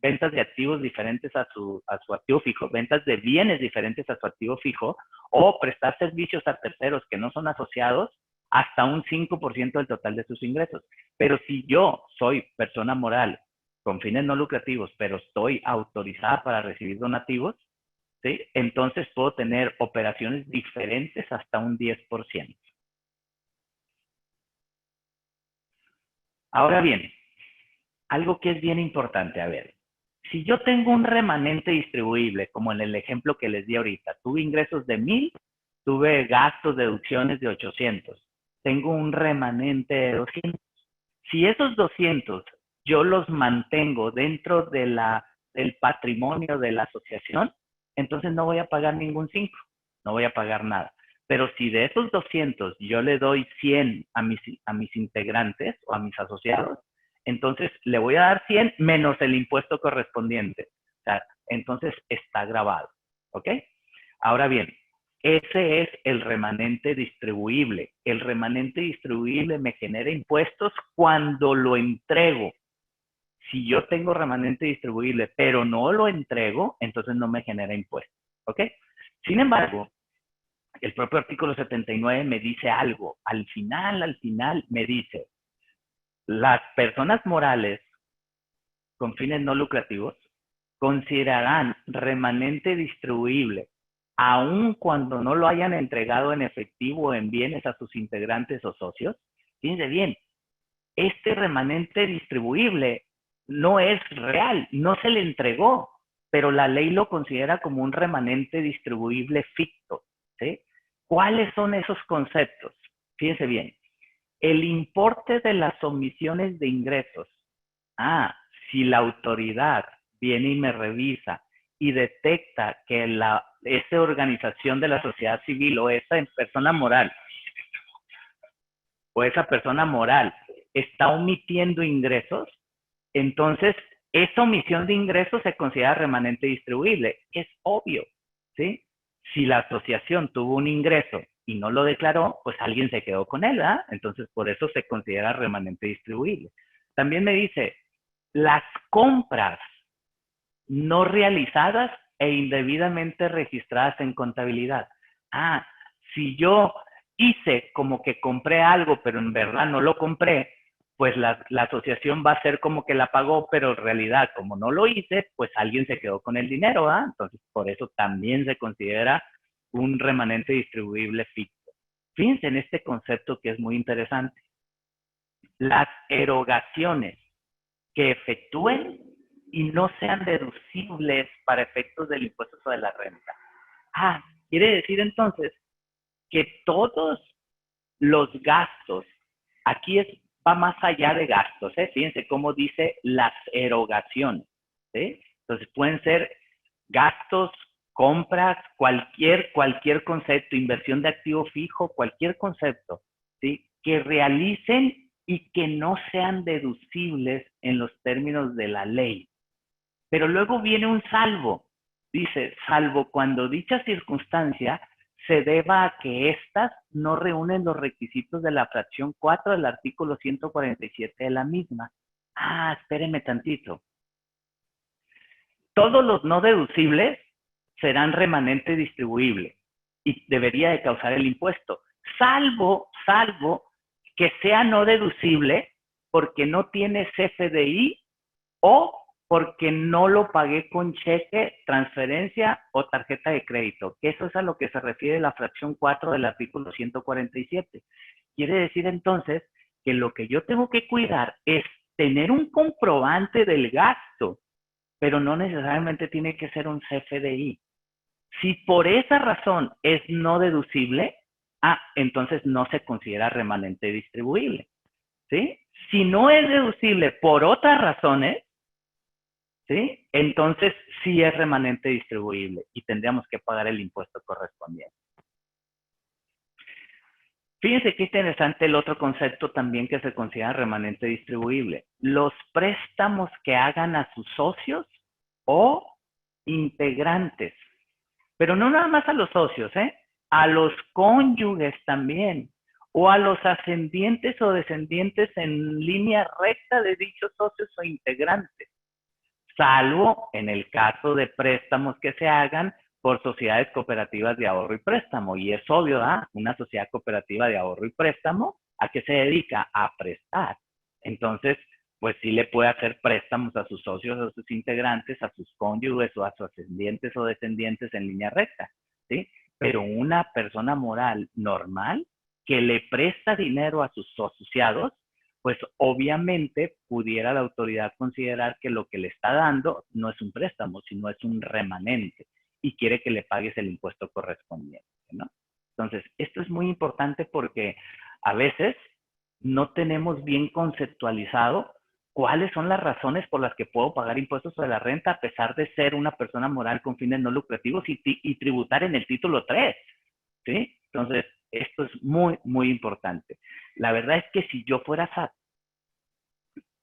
A: ventas de activos diferentes a su activo fijo, ventas de bienes diferentes a su activo fijo, o prestar servicios a terceros que no son asociados hasta un 5% del total de sus ingresos. Pero si yo soy persona moral con fines no lucrativos, pero estoy autorizada para recibir donativos, ¿sí? Entonces puedo tener operaciones diferentes hasta un 10%. Ahora bien, algo que es bien importante, a ver, si yo tengo un remanente distribuible, como en el ejemplo que les di ahorita, tuve ingresos de 1000, tuve gastos, deducciones de 800, tengo un remanente de 200. Si esos 200 yo los mantengo dentro de del patrimonio de la asociación, entonces no voy a pagar ningún 5, no voy a pagar nada. Pero si de esos 200 yo le doy 100 a mis integrantes o a mis asociados, entonces le voy a dar 100 menos el impuesto correspondiente. O sea, entonces está grabado. ¿Ok? Ahora bien, ese es el remanente distribuible. El remanente distribuible me genera impuestos cuando lo entrego. Si yo tengo remanente distribuible, pero no lo entrego, entonces no me genera impuestos. ¿Ok? Sin embargo, el propio artículo 79 me dice algo. Al final me dice, las personas morales con fines no lucrativos considerarán remanente distribuible aun cuando no lo hayan entregado en efectivo o en bienes a sus integrantes o socios. Fíjense bien, este remanente distribuible no es real, no se le entregó, pero la ley lo considera como un remanente distribuible ficto, ¿sí? ¿Cuáles son esos conceptos? Fíjense bien, el importe de las omisiones de ingresos. Si la autoridad viene y me revisa y detecta que esa organización de la sociedad civil o esa persona moral está omitiendo ingresos, entonces esa omisión de ingresos se considera remanente distribuible. Es obvio, ¿sí? Si la asociación tuvo un ingreso y no lo declaró, pues alguien se quedó con él, ¿verdad? Entonces por eso se considera remanente distribuible. También me dice, las compras no realizadas e indebidamente registradas en contabilidad. Si yo hice como que compré algo, pero en verdad no lo compré, pues la asociación va a ser como que la pagó, pero en realidad, como no lo hice, pues alguien se quedó con el dinero, ¿ah? Entonces, por eso también se considera un remanente distribuible ficto. Fíjense en este concepto que es muy interesante. Las erogaciones que efectúen y no sean deducibles para efectos del impuesto sobre la renta. Quiere decir entonces que todos los gastos, aquí va más allá de gastos, fíjense cómo dice las erogaciones, ¿sí? Entonces pueden ser gastos, compras, cualquier concepto, inversión de activo fijo, cualquier concepto, ¿sí? Que realicen y que no sean deducibles en los términos de la ley. Pero luego viene un salvo. Dice, salvo cuando dicha circunstancia se deba a que éstas no reúnen los requisitos de la fracción 4 del artículo 147 de la misma. Espérenme tantito. Todos los no deducibles serán remanente distribuible y debería de causar el impuesto, salvo que sea no deducible porque no tiene CFDI o porque no lo pagué con cheque, transferencia o tarjeta de crédito, que eso es a lo que se refiere la fracción 4 del artículo 147. Quiere decir entonces que lo que yo tengo que cuidar es tener un comprobante del gasto, pero no necesariamente tiene que ser un CFDI. Si por esa razón es no deducible, entonces no se considera remanente distribuible, ¿sí? Si no es deducible por otras razones, ¿sí? Entonces sí es remanente distribuible y tendríamos que pagar el impuesto correspondiente. Fíjense qué interesante el otro concepto también que se considera remanente distribuible. Los préstamos que hagan a sus socios o integrantes. Pero no nada más a los socios, a los cónyuges también, o a los ascendientes o descendientes en línea recta de dichos socios o integrantes, salvo en el caso de préstamos que se hagan por sociedades cooperativas de ahorro y préstamo. Y es obvio, una sociedad cooperativa de ahorro y préstamo, ¿a qué se dedica? A prestar. Entonces, pues sí le puede hacer préstamos a sus socios, a sus integrantes, a sus cónyuges o a sus ascendientes o descendientes en línea recta, ¿sí? Pero una persona moral normal que le presta dinero a sus asociados, pues obviamente pudiera la autoridad considerar que lo que le está dando no es un préstamo, sino es un remanente y quiere que le pagues el impuesto correspondiente, ¿no? Entonces, esto es muy importante porque a veces no tenemos bien conceptualizado cuáles son las razones por las que puedo pagar impuestos sobre la renta a pesar de ser una persona moral con fines no lucrativos y tributar en el título 3, ¿sí? Entonces, esto es muy, muy importante. La verdad es que si yo fuera a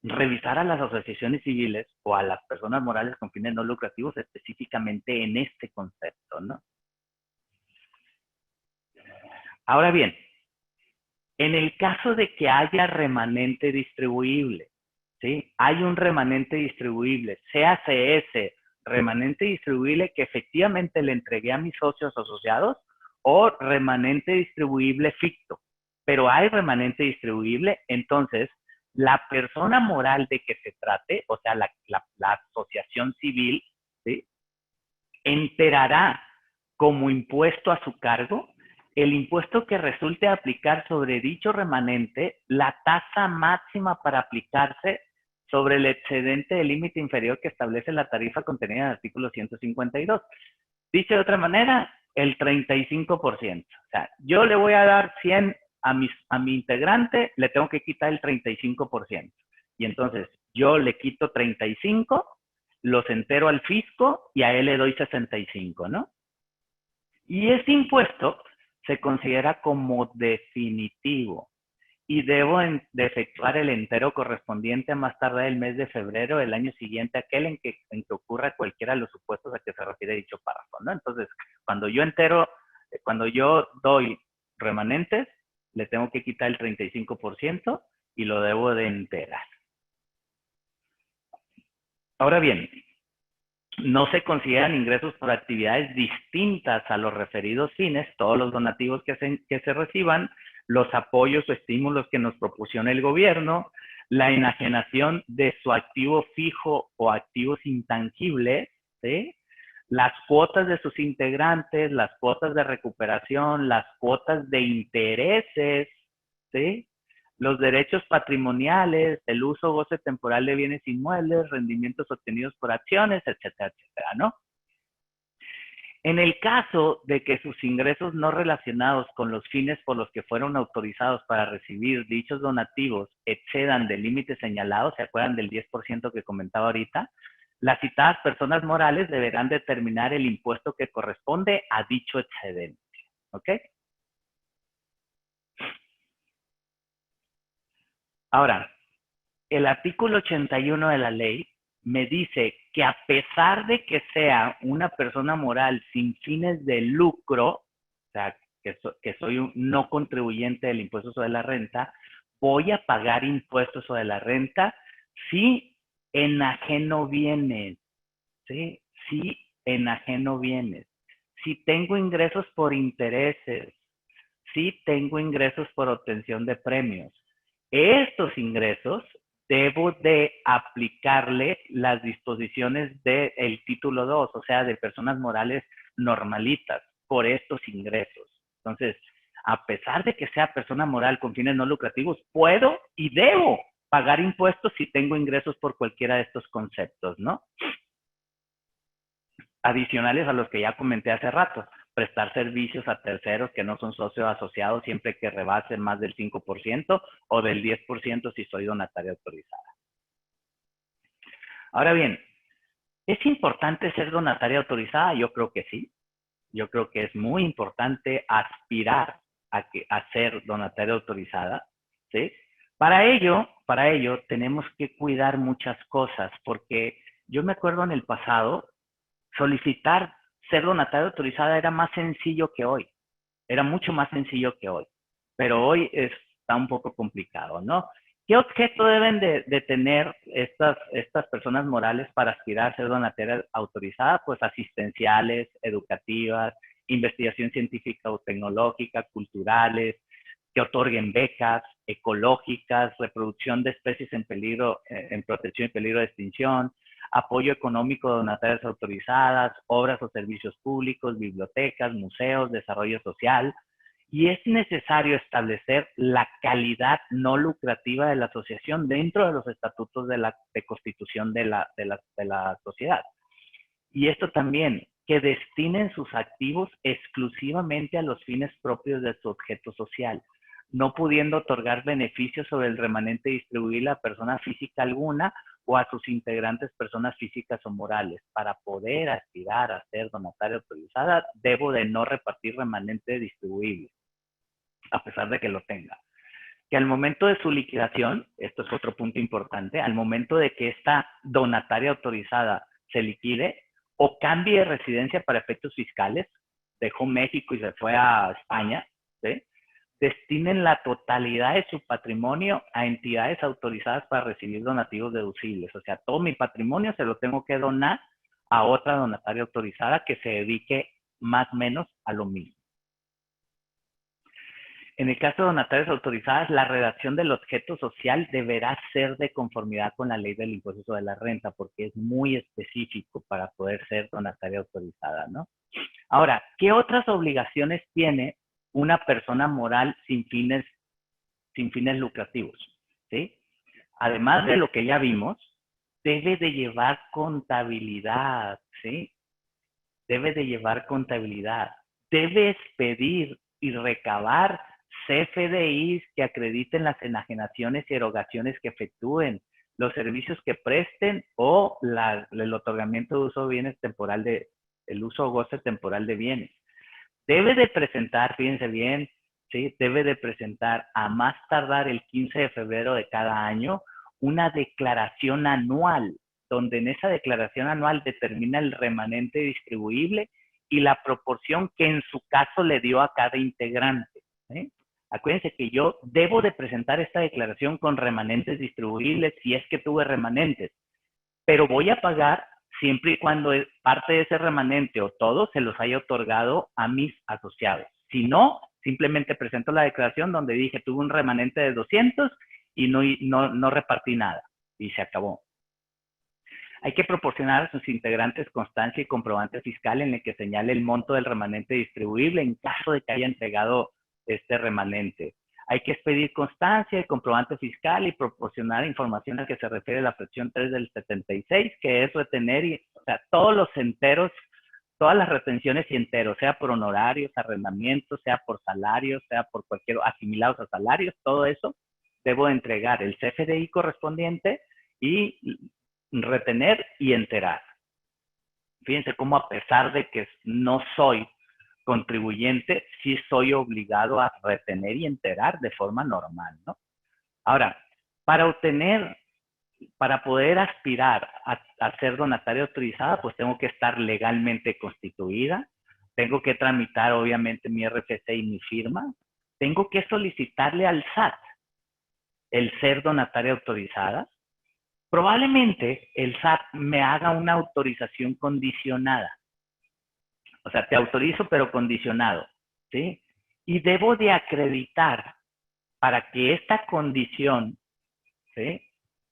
A: revisar a las asociaciones civiles o a las personas morales con fines no lucrativos específicamente en este concepto, ¿no? Ahora bien, en el caso de que haya remanente distribuible, ¿sí? Hay un remanente distribuible, ese remanente distribuible que efectivamente le entregué a mis socios asociados o remanente distribuible ficto. Pero hay remanente distribuible, entonces la persona moral de que se trate, o sea, la asociación civil, ¿sí? Enterará como impuesto a su cargo el impuesto que resulte aplicar sobre dicho remanente, la tasa máxima para aplicarse sobre el excedente del límite inferior que establece la tarifa contenida en el artículo 152. Dicho de otra manera, el 35%. O sea, yo le voy a dar 100 a mi integrante, le tengo que quitar el 35%. Y entonces, yo le quito 35, los entero al fisco y a él le doy 65, ¿no? Y ese impuesto se considera como definitivo y debo de efectuar el entero correspondiente a más tardar el mes de febrero del año siguiente, aquel en que ocurra cualquiera de los supuestos a que se refiere dicho párrafo, ¿no? Entonces, cuando yo doy remanentes, le tengo que quitar el 35% y lo debo de enterar. Ahora bien, no se consideran ingresos por actividades distintas a los referidos fines, todos los donativos que se reciban, los apoyos o estímulos que nos proporciona el gobierno, la enajenación de su activo fijo o activos intangibles, ¿sí? Las cuotas de sus integrantes, las cuotas de recuperación, las cuotas de intereses, ¿sí? Los derechos patrimoniales, el uso o goce temporal de bienes inmuebles, rendimientos obtenidos por acciones, etcétera, etcétera, ¿no? En el caso de que sus ingresos no relacionados con los fines por los que fueron autorizados para recibir dichos donativos excedan del límite señalado, ¿se acuerdan del 10% que comentaba ahorita? Las citadas personas morales deberán determinar el impuesto que corresponde a dicho excedente, ¿ok? Ahora, el artículo 81 de la ley me dice que a pesar de que sea una persona moral sin fines de lucro, o sea, que soy un no contribuyente del impuesto sobre la renta, voy a pagar impuestos sobre la renta si enajeno bienes, ¿sí? Si enajeno bienes. Si tengo ingresos por intereses, si tengo ingresos por obtención de premios. Estos ingresos debo de aplicarle las disposiciones del título 2, o sea, de personas morales normalitas, por estos ingresos. Entonces, a pesar de que sea persona moral con fines no lucrativos, puedo y debo pagar impuestos si tengo ingresos por cualquiera de estos conceptos, ¿no? Adicionales a los que ya comenté hace rato. Prestar servicios a terceros que no son socios asociados siempre que rebasen más del 5% o del 10% si soy donataria autorizada. Ahora bien, ¿es importante ser donataria autorizada? Yo creo que sí. Yo creo que es muy importante aspirar a ser donataria autorizada, ¿sí? Para ello tenemos que cuidar muchas cosas, porque yo me acuerdo en el pasado, solicitar ser donataria autorizada era más sencillo que hoy. Era mucho más sencillo que hoy. Pero hoy está un poco complicado, ¿no? ¿Qué objeto deben de tener estas personas morales para aspirar a ser donataria autorizada? Pues asistenciales, educativas, investigación científica o tecnológica, culturales, que otorguen becas, ecológicas, reproducción de especies en peligro, en protección y peligro de extinción, apoyo económico de donatarias autorizadas, obras o servicios públicos, bibliotecas, museos, desarrollo social. Y es necesario establecer la calidad no lucrativa de la asociación dentro de los estatutos de constitución de la sociedad. Y esto también, que destinen sus activos exclusivamente a los fines propios de su objeto social, no pudiendo otorgar beneficios sobre el remanente distribuible a persona física alguna o a sus integrantes personas físicas o morales. Para poder aspirar a ser donataria autorizada, debo de no repartir remanente distribuible, a pesar de que lo tenga. Que al momento de su liquidación, esto es otro punto importante, al momento de que esta donataria autorizada se liquide o cambie de residencia para efectos fiscales, dejó México y se fue a España, ¿sí? Destinen la totalidad de su patrimonio a entidades autorizadas para recibir donativos deducibles. O sea, todo mi patrimonio se lo tengo que donar a otra donataria autorizada que se dedique más o menos a lo mismo. En el caso de donatarias autorizadas, la redacción del objeto social deberá ser de conformidad con la ley del impuesto sobre la renta, porque es muy específico para poder ser donataria autorizada, ¿no? Ahora, ¿qué otras obligaciones tiene una persona moral sin fines lucrativos? ¿Sí? Además de lo que ya vimos, debe de llevar contabilidad, ¿sí? Debe de llevar contabilidad. Debe expedir y recabar CFDIs que acrediten las enajenaciones y erogaciones que efectúen, los servicios que presten o el otorgamiento de uso de bienes temporal el uso o goce temporal de bienes. Debe de presentar, fíjense bien, ¿sí? Debe de presentar a más tardar el 15 de febrero de cada año una declaración anual, donde en esa declaración anual determina el remanente distribuible y la proporción que en su caso le dio a cada integrante, ¿sí? Acuérdense que yo debo de presentar esta declaración con remanentes distribuibles si es que tuve remanentes, pero voy a pagar siempre y cuando parte de ese remanente o todo se los haya otorgado a mis asociados. Si no, simplemente presento la declaración donde dije tuve un remanente de 200 y no repartí nada y se acabó. Hay que proporcionar a sus integrantes constancia y comprobante fiscal en el que señale el monto del remanente distribuible en caso de que haya entregado este remanente. Hay que expedir constancia y comprobante fiscal y proporcionar información a que se refiere la fracción 3 del 76, que es retener, o sea, todos los enteros, todas las retenciones y enteros, sea por honorarios, arrendamientos, sea por salarios, sea por cualquier, asimilados a salarios, todo eso, debo entregar el CFDI correspondiente y retener y enterar. Fíjense cómo a pesar de que no soy contribuyente, sí soy obligado a retener y enterar de forma normal, ¿no? Ahora, para poder aspirar a ser donataria autorizada, pues tengo que estar legalmente constituida, tengo que tramitar obviamente mi RFC y mi firma, tengo que solicitarle al SAT el ser donataria autorizada. Probablemente el SAT me haga una autorización condicionada. O sea, te autorizo pero condicionado, ¿sí? Y debo de acreditar para que esta condición, ¿sí?,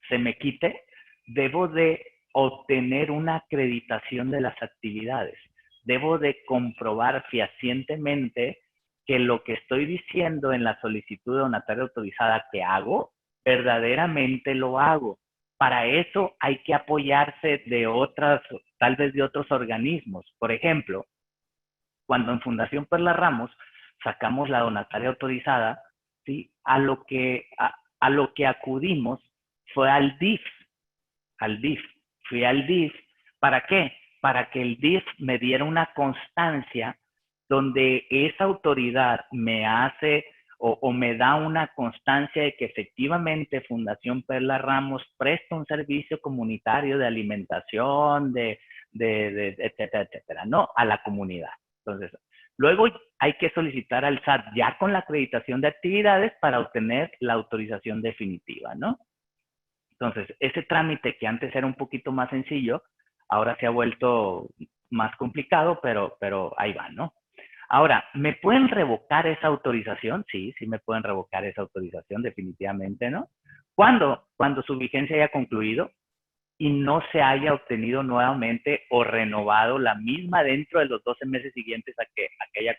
A: se me quite, debo de obtener una acreditación de las actividades. Debo de comprobar fehacientemente que lo que estoy diciendo en la solicitud de donataria autorizada que hago, verdaderamente lo hago. Para eso hay que apoyarse de otras, tal vez de otros organismos. Por ejemplo, cuando en Fundación Perla Ramos sacamos la donataria autorizada, ¿sí?, a lo que acudimos fue al DIF. Fui al DIF. ¿Para qué? Para que el DIF me diera una constancia donde esa autoridad me hace o me da una constancia de que efectivamente Fundación Perla Ramos presta un servicio comunitario de alimentación, etcétera, etcétera, ¿no? A la comunidad. Entonces, luego hay que solicitar al SAT ya con la acreditación de actividades para obtener la autorización definitiva, ¿no? Entonces, ese trámite que antes era un poquito más sencillo, ahora se ha vuelto más complicado, pero ahí va, ¿no? Ahora, ¿me pueden revocar esa autorización? Sí, sí me pueden revocar esa autorización, definitivamente, ¿no? ¿Cuándo? Cuando su vigencia haya concluido y no se haya obtenido nuevamente o renovado la misma dentro de los 12 meses siguientes a que haya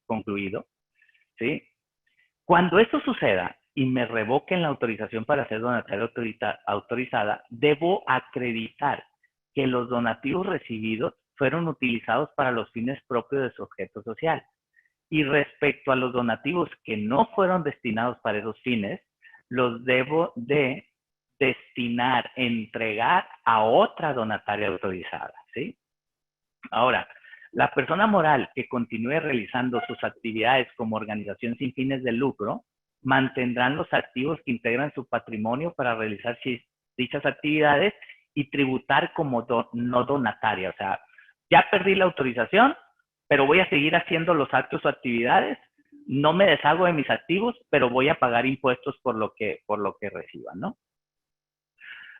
A: concluido, ¿sí? Cuando eso suceda y me revoquen la autorización para ser donataria autorizada, debo acreditar que los donativos recibidos fueron utilizados para los fines propios de su objeto social. Y respecto a los donativos que no fueron destinados para esos fines, los debo de destinar, entregar a otra donataria autorizada, ¿sí? Ahora, la persona moral que continúe realizando sus actividades como organización sin fines de lucro, mantendrán los activos que integran su patrimonio para realizar dichas actividades y tributar como no donataria. O sea, ya perdí la autorización, pero voy a seguir haciendo los actos o actividades, no me deshago de mis activos, pero voy a pagar impuestos por lo que reciban, ¿no?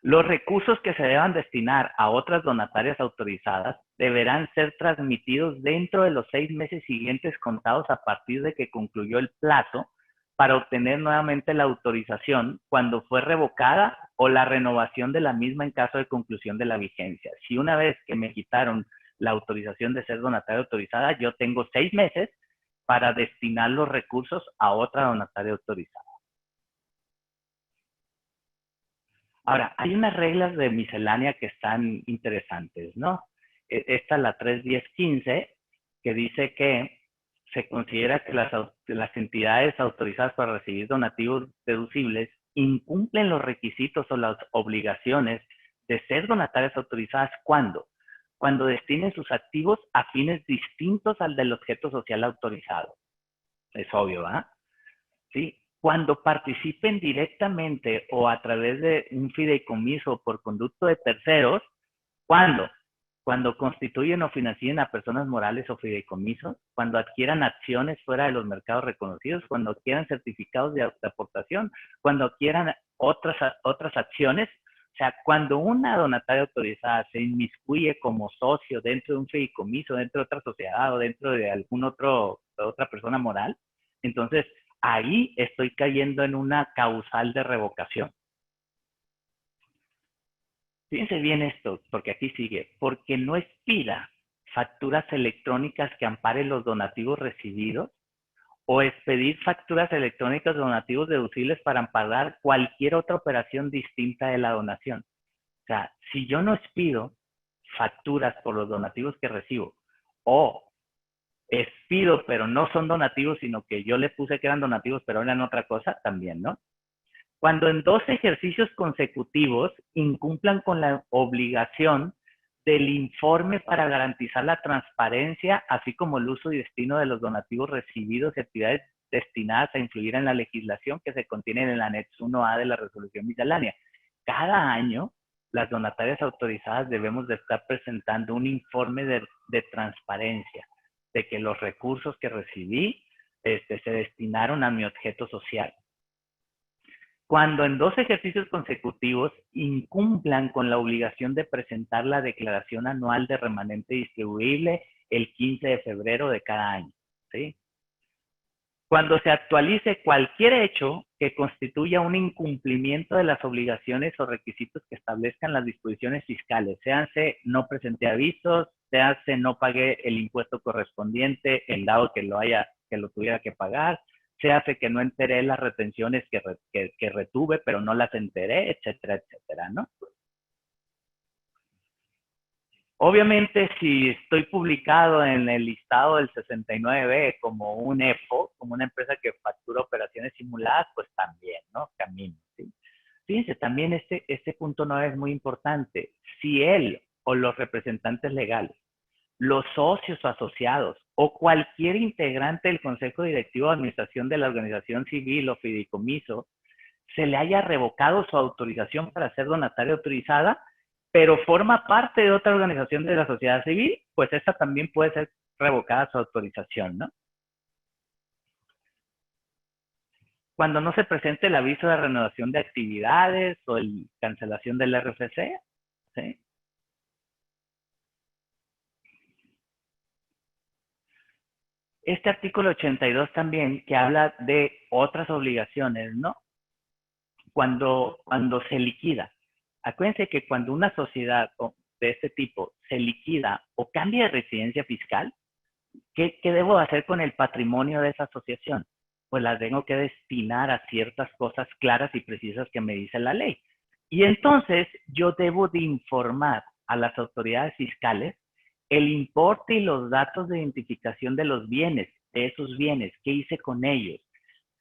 A: Los recursos que se deban destinar a otras donatarias autorizadas deberán ser transmitidos dentro de los 6 meses siguientes contados a partir de que concluyó el plazo para obtener nuevamente la autorización cuando fue revocada o la renovación de la misma en caso de conclusión de la vigencia. Si una vez que me quitaron la autorización de ser donataria autorizada, yo tengo 6 meses para destinar los recursos a otra donataria autorizada. Ahora, hay unas reglas de miscelánea que están interesantes, ¿no? Esta es la 3.10.15, que dice que se considera que las entidades autorizadas para recibir donativos deducibles incumplen los requisitos o las obligaciones de ser donatarias autorizadas ¿cuándo? Cuando destinen sus activos a fines distintos al del objeto social autorizado. Es obvio, ¿ah? ¿Sí? Cuando participen directamente o a través de un fideicomiso o por conducto de terceros, ¿cuándo? Cuando constituyen o financien a personas morales o fideicomisos, cuando adquieran acciones fuera de los mercados reconocidos, cuando adquieran certificados de aportación, cuando adquieran otras acciones O sea, cuando una donataria autorizada se inmiscuye como socio dentro de un fideicomiso, dentro de otra sociedad o dentro de otra persona moral, entonces ahí estoy cayendo en una causal de revocación. Fíjense bien esto, porque aquí sigue, porque no expida facturas electrónicas que amparen los donativos recibidos o expedir facturas electrónicas de donativos deducibles para amparar cualquier otra operación distinta de la donación. O sea, si yo no expido facturas por los donativos que recibo o expido pero no son donativos, sino que yo le puse que eran donativos pero eran otra cosa, también, ¿no? Cuando en 2 ejercicios consecutivos incumplan con la obligación del informe para garantizar la transparencia, así como el uso y destino de los donativos recibidos y actividades destinadas a influir en la legislación que se contiene en el anexo 1A de la resolución miscelánea. Cada año, las donatarias autorizadas debemos de estar presentando un informe de transparencia, de que los recursos que recibí se destinaron a mi objeto social. Cuando en 2 ejercicios consecutivos incumplan con la obligación de presentar la declaración anual de remanente distribuible el 15 de febrero de cada año, ¿sí? Cuando se actualice cualquier hecho que constituya un incumplimiento de las obligaciones o requisitos que establezcan las disposiciones fiscales, séanse no presenté avisos, séanse no pagué el impuesto correspondiente en dado que lo tuviera que pagar, se hace que no enteré las retenciones que retuve, pero no las enteré, etcétera, etcétera, ¿no? Obviamente, si estoy publicado en el listado del 69B como un EFO, como una empresa que factura operaciones simuladas, pues también, ¿no? Camino, ¿sí? Fíjense, también este punto 9 es muy importante. Si él o los representantes legales, los socios o asociados o cualquier integrante del Consejo Directivo de Administración de la organización civil o fideicomiso se le haya revocado su autorización para ser donataria autorizada, pero forma parte de otra organización de la sociedad civil, pues esta también puede ser revocada su autorización, ¿no? Cuando no se presente el aviso de renovación de actividades o el cancelación del RFC, ¿sí? Este artículo 82 también, que habla de otras obligaciones, ¿no? Cuando se liquida. Acuérdense que cuando una sociedad de este tipo se liquida o cambia de residencia fiscal, ¿qué debo hacer con el patrimonio de esa asociación? Pues la tengo que destinar a ciertas cosas claras y precisas que me dice la ley. Y entonces yo debo de informar a las autoridades fiscales el importe y los datos de identificación de los bienes, de esos bienes, qué hice con ellos,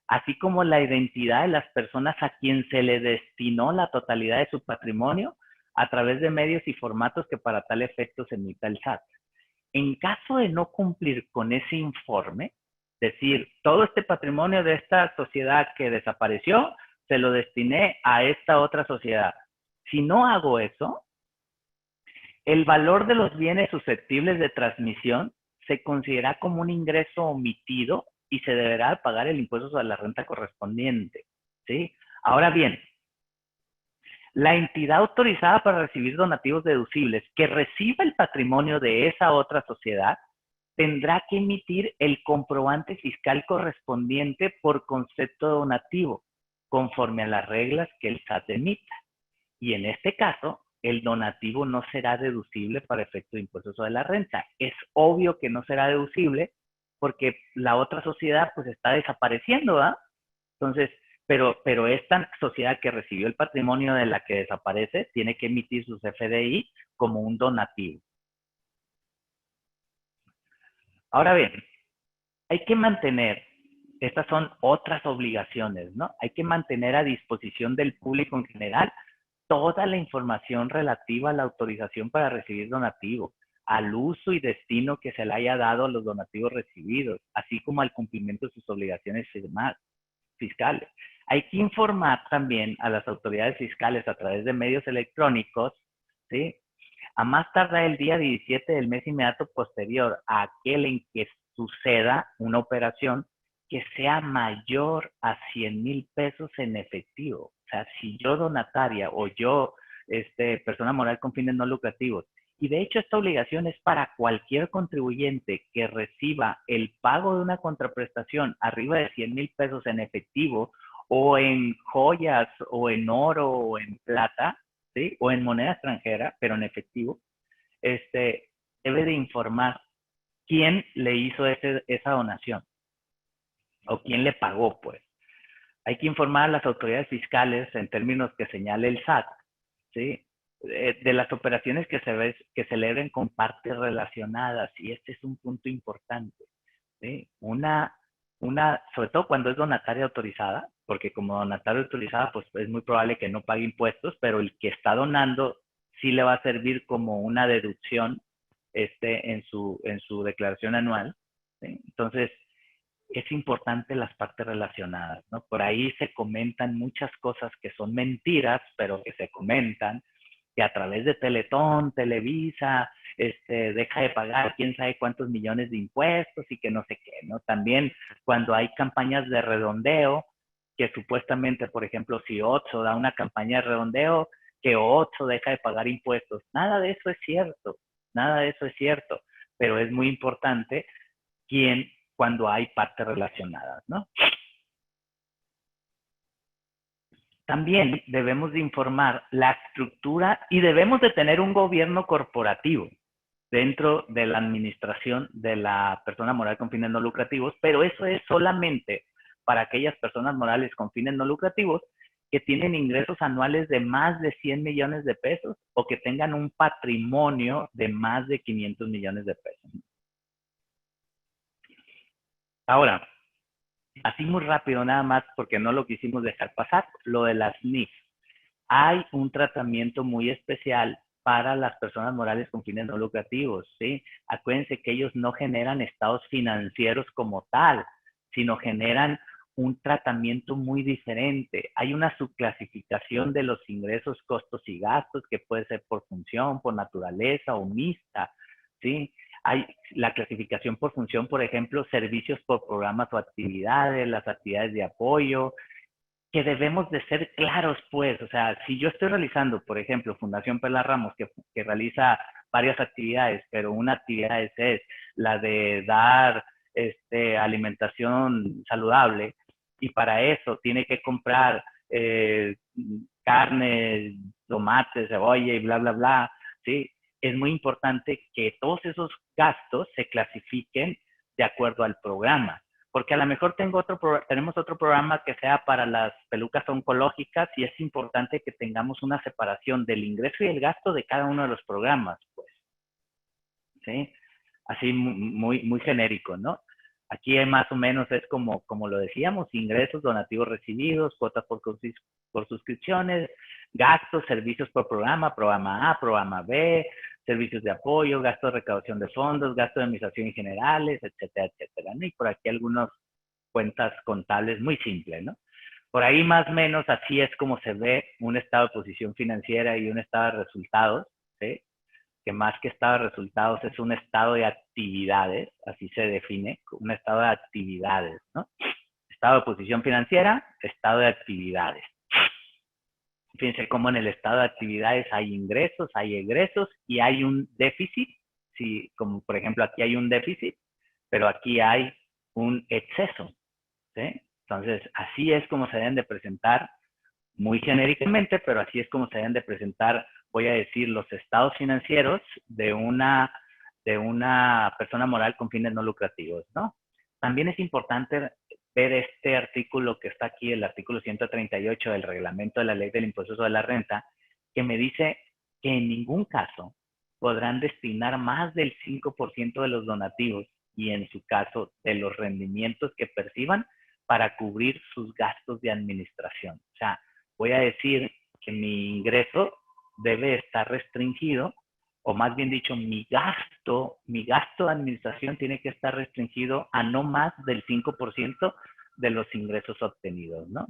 A: así como la identidad de las personas a quien se le destinó la totalidad de su patrimonio a través de medios y formatos que para tal efecto se emita el SAT. En caso de no cumplir con ese informe, es decir, todo este patrimonio de esta sociedad que desapareció, se lo destiné a esta otra sociedad. Si no hago eso, el valor de los bienes susceptibles de transmisión se considera como un ingreso omitido y se deberá pagar el impuesto sobre la renta correspondiente, ¿sí? Ahora bien, la entidad autorizada para recibir donativos deducibles que reciba el patrimonio de esa otra sociedad tendrá que emitir el comprobante fiscal correspondiente por concepto donativo, conforme a las reglas que el SAT emita. Y en este caso, el donativo no será deducible para efecto de impuestos sobre la renta. Es obvio que no será deducible porque la otra sociedad pues está desapareciendo, ¿verdad? Entonces, pero esta sociedad que recibió el patrimonio de la que desaparece tiene que emitir sus FDI como un donativo. Ahora bien, hay que mantener, estas son otras obligaciones, ¿no? Hay que mantener a disposición del público en general toda la información relativa a la autorización para recibir donativo, al uso y destino que se le haya dado a los donativos recibidos, así como al cumplimiento de sus obligaciones fiscales. Hay que informar también a las autoridades fiscales a través de medios electrónicos, ¿sí? A más tardar el día 17 del mes inmediato posterior a aquel en que suceda una operación que sea mayor a 100,000 pesos en efectivo. O sea, si yo donataria o yo persona moral con fines no lucrativos. Y de hecho esta obligación es para cualquier contribuyente que reciba el pago de una contraprestación arriba de 100,000 pesos en efectivo o en joyas o en oro o en plata, ¿sí? O en moneda extranjera, pero en efectivo, debe de informar quién le hizo esa donación o quién le pagó, pues. Hay que informar a las autoridades fiscales en términos que señale el SAT, ¿sí? De las operaciones que que celebren con partes relacionadas, y este es un punto importante, ¿sí? Sobre todo cuando es donataria autorizada, porque como donataria autorizada, pues es muy probable que no pague impuestos, pero el que está donando sí le va a servir como una deducción en su declaración anual, ¿sí? Entonces, es importante las partes relacionadas, ¿no? Por ahí se comentan muchas cosas que son mentiras, pero que se comentan, que a través de Teletón, Televisa, deja de pagar quién sabe cuántos millones de impuestos y que no sé qué, ¿no? También cuando hay campañas de redondeo, que supuestamente, por ejemplo, si Otso da una campaña de redondeo, que Otso deja de pagar impuestos. Nada de eso es cierto, nada de eso es cierto, pero es muy importante cuando hay partes relacionadas, ¿no? También debemos de informar la estructura y debemos de tener un gobierno corporativo dentro de la administración de la persona moral con fines no lucrativos, pero eso es solamente para aquellas personas morales con fines no lucrativos que tienen ingresos anuales de más de 100 millones de pesos o que tengan un patrimonio de más de 500 millones de pesos. Ahora, así muy rápido nada más, porque no lo quisimos dejar pasar, lo de las NIF. Hay un tratamiento muy especial para las personas morales con fines no lucrativos, ¿sí? Acuérdense que ellos no generan estados financieros como tal, sino generan un tratamiento muy diferente. Hay una subclasificación de los ingresos, costos y gastos que puede ser por función, por naturaleza o mixta, ¿sí? Hay la clasificación por función, por ejemplo, servicios por programas o actividades, las actividades de apoyo, que debemos de ser claros, pues, o sea, si yo estoy realizando, por ejemplo, Fundación Perla Ramos, que realiza varias actividades, pero una actividad es la de dar alimentación saludable, y para eso tiene que comprar carne, tomate, cebolla y bla, bla, bla, ¿sí? Es muy importante que todos esos gastos se clasifiquen de acuerdo al programa, porque a lo mejor tenemos otro programa que sea para las pelucas oncológicas y es importante que tengamos una separación del ingreso y el gasto de cada uno de los programas, pues, ¿sí? Así muy genérico, ¿no? Aquí más o menos es como lo decíamos, ingresos, donativos recibidos, cuotas por suscripciones, gastos, servicios por programa, programa A, programa B, servicios de apoyo, gasto de recaudación de fondos, gasto de administración y generales, etcétera, etcétera, ¿no? Y por aquí algunas cuentas contables muy simples, ¿no? Por ahí más o menos así es como se ve un estado de posición financiera y un estado de resultados, ¿sí? Que más que estado de resultados es un estado de actividades, así se define, un estado de actividades, ¿no? Estado de posición financiera, estado de actividades. Fíjense cómo en el estado de actividades hay ingresos, hay egresos y hay un déficit, sí, como por ejemplo aquí hay un déficit, pero aquí hay un exceso, ¿sí? Entonces, así es como se deben de presentar muy genéricamente, pero así es como se deben de presentar, voy a decir, los estados financieros de una persona moral con fines no lucrativos, ¿no? También es importante ver este artículo que está aquí, el artículo 138 del reglamento de la ley del impuesto sobre la renta, que me dice que en ningún caso podrán destinar más del 5% de los donativos y en su caso de los rendimientos que perciban para cubrir sus gastos de administración. O sea, voy a decir que mi ingreso debe estar restringido, o más bien dicho, mi gasto de administración tiene que estar restringido a no más del 5% de los ingresos obtenidos, ¿no?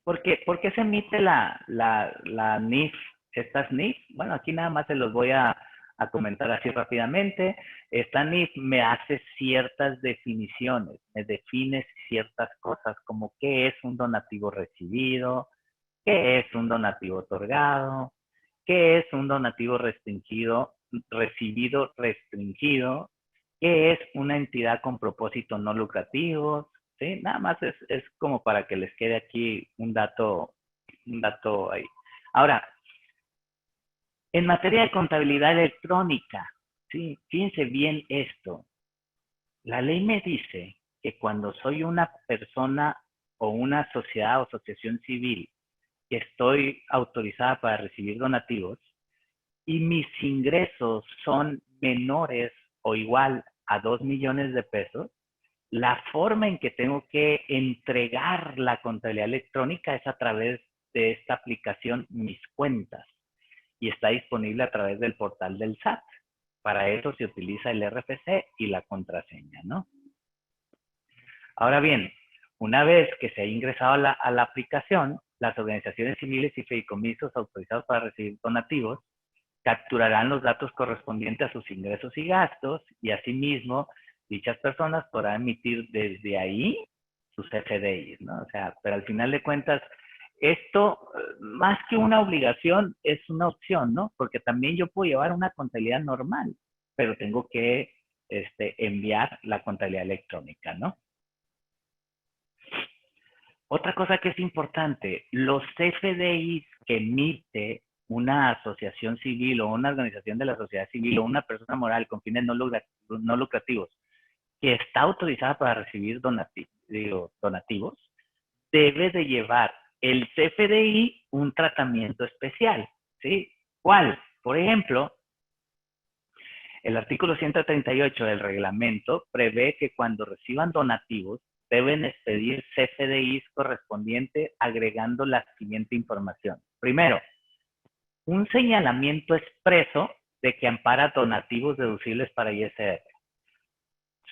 A: ¿Por qué se emite la NIF? Estas NIF, bueno, aquí nada más se los voy a a comentar así rápidamente. Esta NIF me hace ciertas definiciones, me define ciertas cosas como qué es un donativo recibido, qué es un donativo otorgado, qué es un donativo restringido, recibido restringido, qué es una entidad con propósito no lucrativo, ¿sí? Nada más es como para que les quede aquí un dato ahí. Ahora, en materia de contabilidad electrónica, ¿sí? Fíjense bien esto. La ley me dice que cuando soy una persona o una sociedad o asociación civil que estoy autorizada para recibir donativos y mis ingresos son menores o igual a 2 millones de pesos, la forma en que tengo que entregar la contabilidad electrónica es a través de esta aplicación Mis Cuentas y está disponible a través del portal del SAT. Para eso se utiliza el RFC y la contraseña, ¿no? Ahora bien, una vez que se ha ingresado a la aplicación, las organizaciones civiles y fideicomisos autorizados para recibir donativos capturarán los datos correspondientes a sus ingresos y gastos y asimismo dichas personas podrán emitir desde ahí sus FDIs, ¿no? O sea, pero al final de cuentas, esto más que una obligación es una opción, ¿no? Porque también yo puedo llevar una contabilidad normal, pero tengo que enviar la contabilidad electrónica, ¿no? Otra cosa que es importante, los FDIs que emite una asociación civil o una organización de la sociedad civil o una persona moral con fines no lucrativos que está autorizada para recibir donativos, debe de llevar el CFDI un tratamiento especial, ¿sí? ¿Cuál? Por ejemplo, el artículo 138 del reglamento prevé que cuando reciban donativos deben expedir CFDIs correspondiente agregando la siguiente información. Primero, un señalamiento expreso de que ampara donativos deducibles para ISR.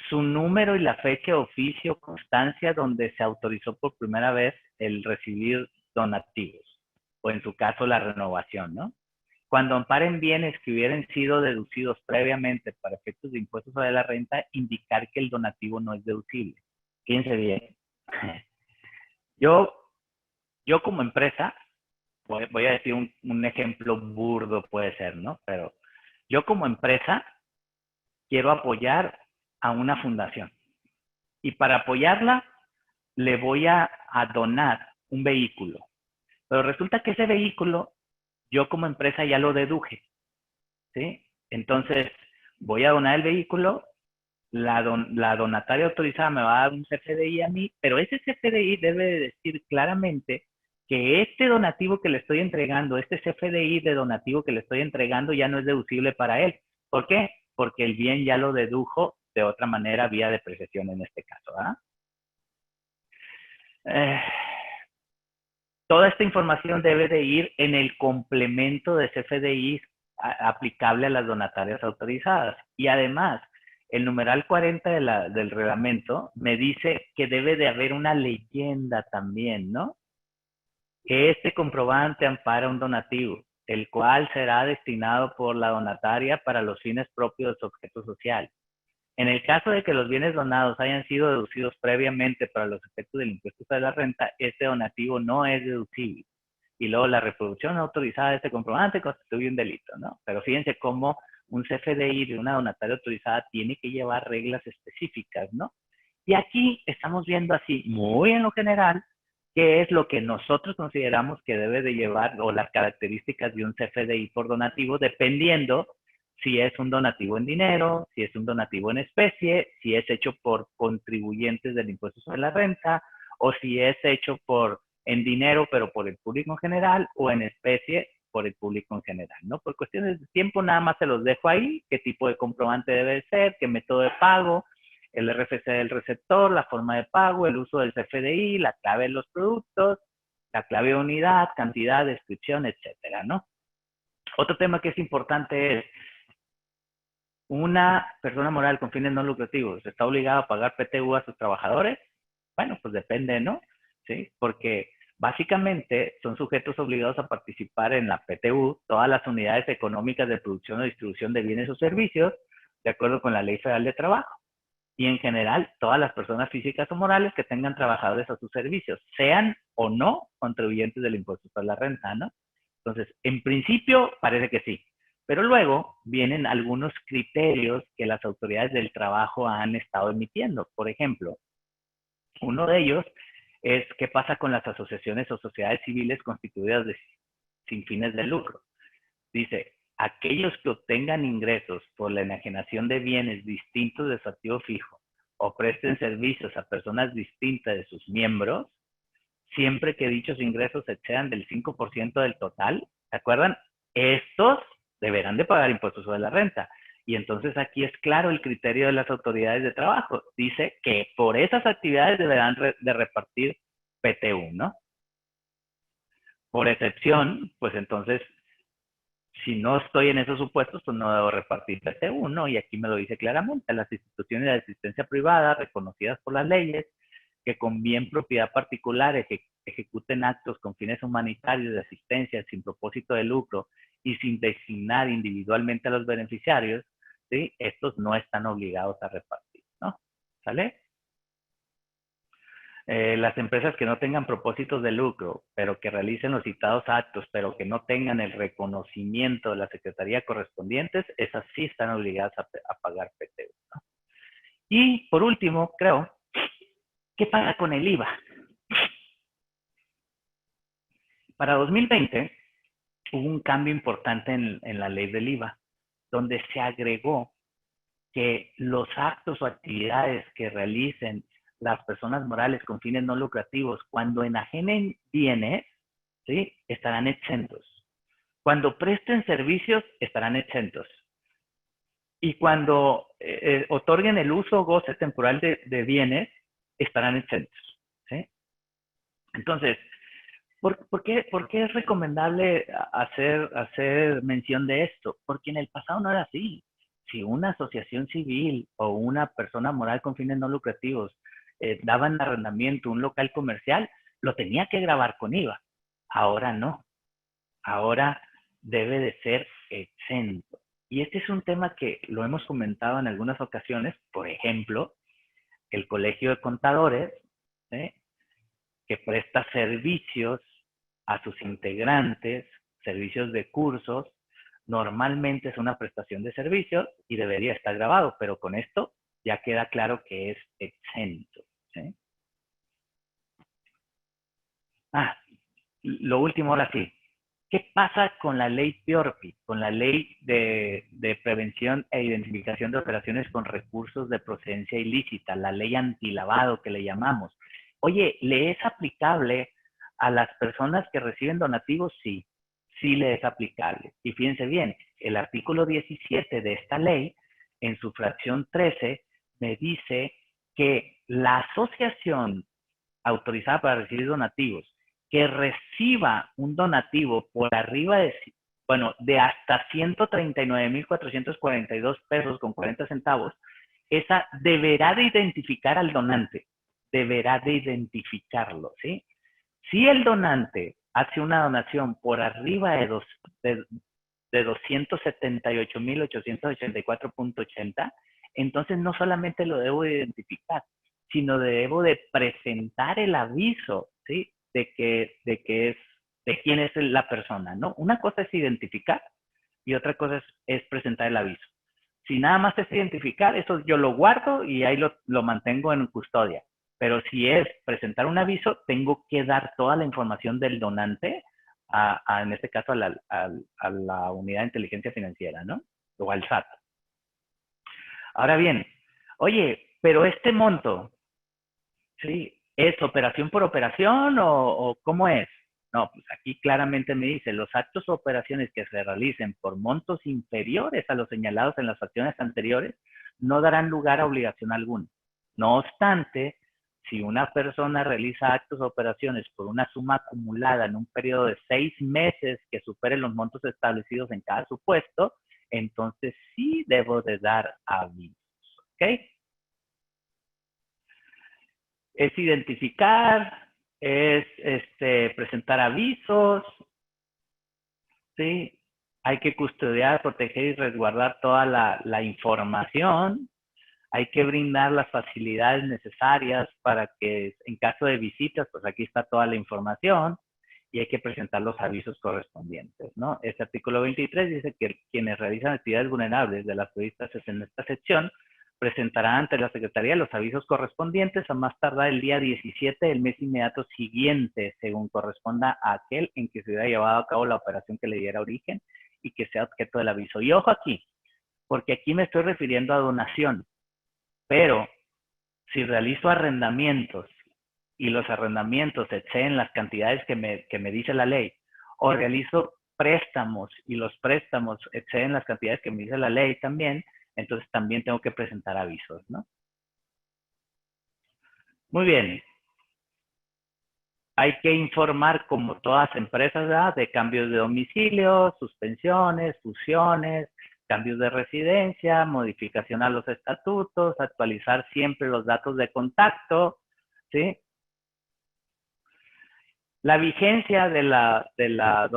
A: Su número y la fecha de oficio, constancia donde se autorizó por primera vez el recibir donativos, o en su caso la renovación, ¿no? Cuando amparen bienes que hubieran sido deducidos previamente para efectos de impuestos sobre la renta, indicar que el donativo no es deducible. Fíjense bien. Yo como empresa, voy a decir un ejemplo burdo puede ser, ¿no? Pero yo como empresa quiero apoyar a una fundación. Y para apoyarla, le voy a donar un vehículo. Pero resulta que ese vehículo, yo como empresa ya lo deduje, ¿sí? Entonces, voy a donar el vehículo, la donataria autorizada me va a dar un CFDI a mí, pero ese CFDI debe de decir claramente que este donativo que le estoy entregando, este CFDI de donativo que le estoy entregando ya no es deducible para él. ¿Por qué? Porque el bien ya lo dedujo de otra manera vía depreciación en este caso, ¿ah? Toda esta información debe de ir en el complemento de CFDI aplicable a las donatarias autorizadas. Y además, el numeral 40 del reglamento me dice que debe de haber una leyenda también, ¿no? Que este comprobante ampara un donativo, el cual será destinado por la donataria para los fines propios de su objeto social. En el caso de que los bienes donados hayan sido deducidos previamente para los efectos del impuesto sobre la renta, este donativo no es deducible. Y luego la reproducción autorizada de este comprobante constituye un delito, ¿no? Pero fíjense cómo un CFDI de una donataria autorizada tiene que llevar reglas específicas, ¿no? Y aquí estamos viendo así, muy en lo general, qué es lo que nosotros consideramos que debe de llevar o las características de un CFDI por donativo, dependiendo si es un donativo en dinero, si es un donativo en especie, si es hecho por contribuyentes del impuesto sobre la renta, o si es hecho en dinero, pero por el público en general, o en especie por el público en general, ¿no? Por cuestiones de tiempo nada más se los dejo ahí, qué tipo de comprobante debe ser, qué método de pago, el RFC del receptor, la forma de pago, el uso del CFDI, la clave de los productos, la clave de unidad, cantidad, descripción, etcétera, ¿no? Otro tema que es importante es, una persona moral con fines no lucrativos está obligada a pagar PTU a sus trabajadores. Bueno, pues depende, ¿no? Sí, porque Básicamente, son sujetos obligados a participar en la PTU todas las unidades económicas de producción o distribución de bienes o servicios, de acuerdo con la Ley Federal de Trabajo. Y en general, todas las personas físicas o morales que tengan trabajadores a sus servicios, sean o no contribuyentes del impuesto sobre la renta, ¿no? Entonces, en principio, parece que sí. Pero luego vienen algunos criterios que las autoridades del trabajo han estado emitiendo. Por ejemplo, uno de ellos es qué pasa con las asociaciones o sociedades civiles constituidas sin fines de lucro. Dice, aquellos que obtengan ingresos por la enajenación de bienes distintos de su activo fijo o presten servicios a personas distintas de sus miembros, siempre que dichos ingresos excedan del 5% del total, ¿se acuerdan? Estos deberán de pagar impuestos sobre la renta. Y entonces aquí es claro el criterio de las autoridades de trabajo. Dice que por esas actividades deberán de repartir PTU, ¿no? Por excepción, pues entonces, si no estoy en esos supuestos, pues no debo repartir PTU, ¿no? Y aquí me lo dice claramente, las instituciones de asistencia privada reconocidas por las leyes, que con bien propiedad particular ejecuten actos con fines humanitarios de asistencia sin propósito de lucro y sin designar individualmente a los beneficiarios, ¿sí? Estos no están obligados a repartir, ¿no? ¿Sale? Las empresas que no tengan propósitos de lucro, pero que realicen los citados actos, pero que no tengan el reconocimiento de la Secretaría correspondientes, esas sí están obligadas a pagar PTU, ¿no? Y por último, creo, ¿qué pasa con el IVA? Para 2020 hubo un cambio importante en la ley del IVA, donde se agregó que los actos o actividades que realicen las personas morales con fines no lucrativos cuando enajenen bienes, ¿sí? Estarán exentos. Cuando presten servicios, estarán exentos. Y cuando otorguen el uso o goce temporal de bienes, estarán exentos, ¿sí? Entonces, ¿por qué es recomendable hacer mención de esto? Porque en el pasado no era así. Si una asociación civil o una persona moral con fines no lucrativos daba en arrendamiento un local comercial, lo tenía que gravar con IVA. Ahora no. Ahora debe de ser exento. Y este es un tema que lo hemos comentado en algunas ocasiones. Por ejemplo, el Colegio de Contadores, ¿eh? Que presta servicios a sus integrantes, servicios de cursos, normalmente es una prestación de servicios y debería estar grabado, pero con esto ya queda claro que es exento, ¿sí? Lo último ahora sí. ¿Qué pasa con la ley PIORPI, con la ley de prevención e identificación de operaciones con recursos de procedencia ilícita, la ley antilavado que le llamamos? Oye, ¿le es aplicable a las personas que reciben donativos? Sí, sí le es aplicable. Y fíjense bien, el artículo 17 de esta ley, en su fracción 13, me dice que la asociación autorizada para recibir donativos que reciba un donativo por arriba de hasta 139,442 pesos con 40 centavos, esa deberá de identificar al donante, deberá de identificarlo, ¿sí? Si el donante hace una donación por arriba de 278,884.80, entonces no solamente lo debo de identificar, sino debo de presentar el aviso, ¿sí? De quién es la persona, ¿no? Una cosa es identificar y otra cosa es presentar el aviso. Si nada más es identificar, eso yo lo guardo y ahí lo mantengo en custodia. Pero si es presentar un aviso, tengo que dar toda la información del donante, en este caso a la unidad de inteligencia financiera, ¿no? O al SAT. Ahora bien, oye, pero este monto, ¿sí? ¿Es operación por operación o cómo es? No, pues aquí claramente me dice, los actos o operaciones que se realicen por montos inferiores a los señalados en las acciones anteriores no darán lugar a obligación alguna. No obstante, si una persona realiza actos o operaciones por una suma acumulada en un periodo de 6 meses que supere los montos establecidos en cada supuesto, entonces sí debo de dar avisos, ¿ok? Es identificar, es presentar avisos, ¿sí? Hay que custodiar, proteger y resguardar toda la información. Hay que brindar las facilidades necesarias para que en caso de visitas, pues aquí está toda la información y hay que presentar los avisos correspondientes, ¿no? Este artículo 23 dice que quienes realizan actividades vulnerables de las previstas en esta sección presentarán ante la Secretaría los avisos correspondientes a más tardar el día 17 del mes inmediato siguiente, según corresponda a aquel en que se hubiera llevado a cabo la operación que le diera origen y que sea objeto del aviso. Y ojo aquí, porque aquí me estoy refiriendo a donación, pero si realizo arrendamientos y los arrendamientos exceden las cantidades que me dice la ley, o realizo préstamos y los préstamos exceden las cantidades que me dice la ley también, entonces también tengo que presentar avisos, ¿no? Muy bien. Hay que informar, como todas las empresas, ¿verdad?, de cambios de domicilio, suspensiones, fusiones, cambios de residencia, modificación a los estatutos, actualizar siempre los datos de contacto, ¿sí? La vigencia de la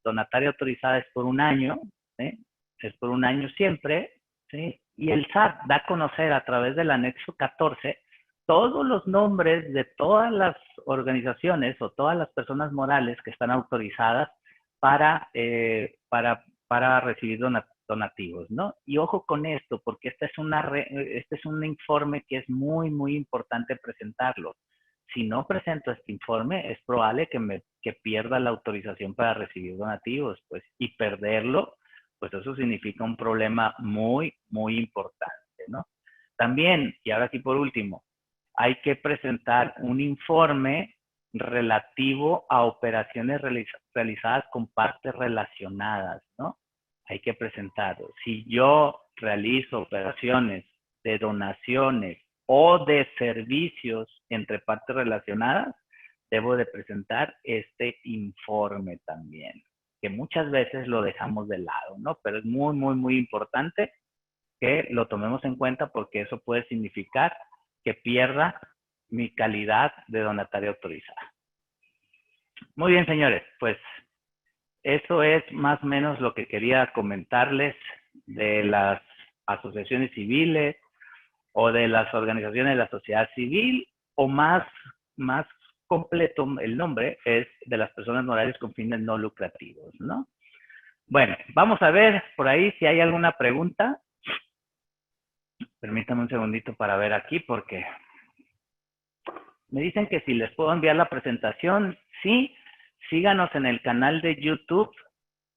A: donataria autorizada es por un año, ¿sí? Es por un año siempre, ¿sí? Y el SAT da a conocer a través del anexo 14 todos los nombres de todas las organizaciones o todas las personas morales que están autorizadas para recibir donativos, ¿no? Y ojo con esto, porque este es un informe que es muy, muy importante presentarlo. Si no presento este informe, es probable que pierda la autorización para recibir donativos, pues, y perderlo, pues eso significa un problema muy, muy importante, ¿no? También, y ahora sí por último, hay que presentar un informe relativo a operaciones realizadas con partes relacionadas, ¿no? Hay que presentarlo. Si yo realizo operaciones de donaciones o de servicios entre partes relacionadas, debo de presentar este informe también, que muchas veces lo dejamos de lado, ¿no? Pero es muy, muy, muy importante que lo tomemos en cuenta porque eso puede significar que pierda mi calidad de donataria autorizada. Muy bien, señores, pues eso es más o menos lo que quería comentarles de las asociaciones civiles o de las organizaciones de la sociedad civil, o más completo el nombre es de las personas morales con fines no lucrativos, ¿no? Bueno, vamos a ver por ahí si hay alguna pregunta. Permítanme un segundito para ver aquí porque me dicen que si les puedo enviar la presentación. Sí, síganos en el canal de YouTube,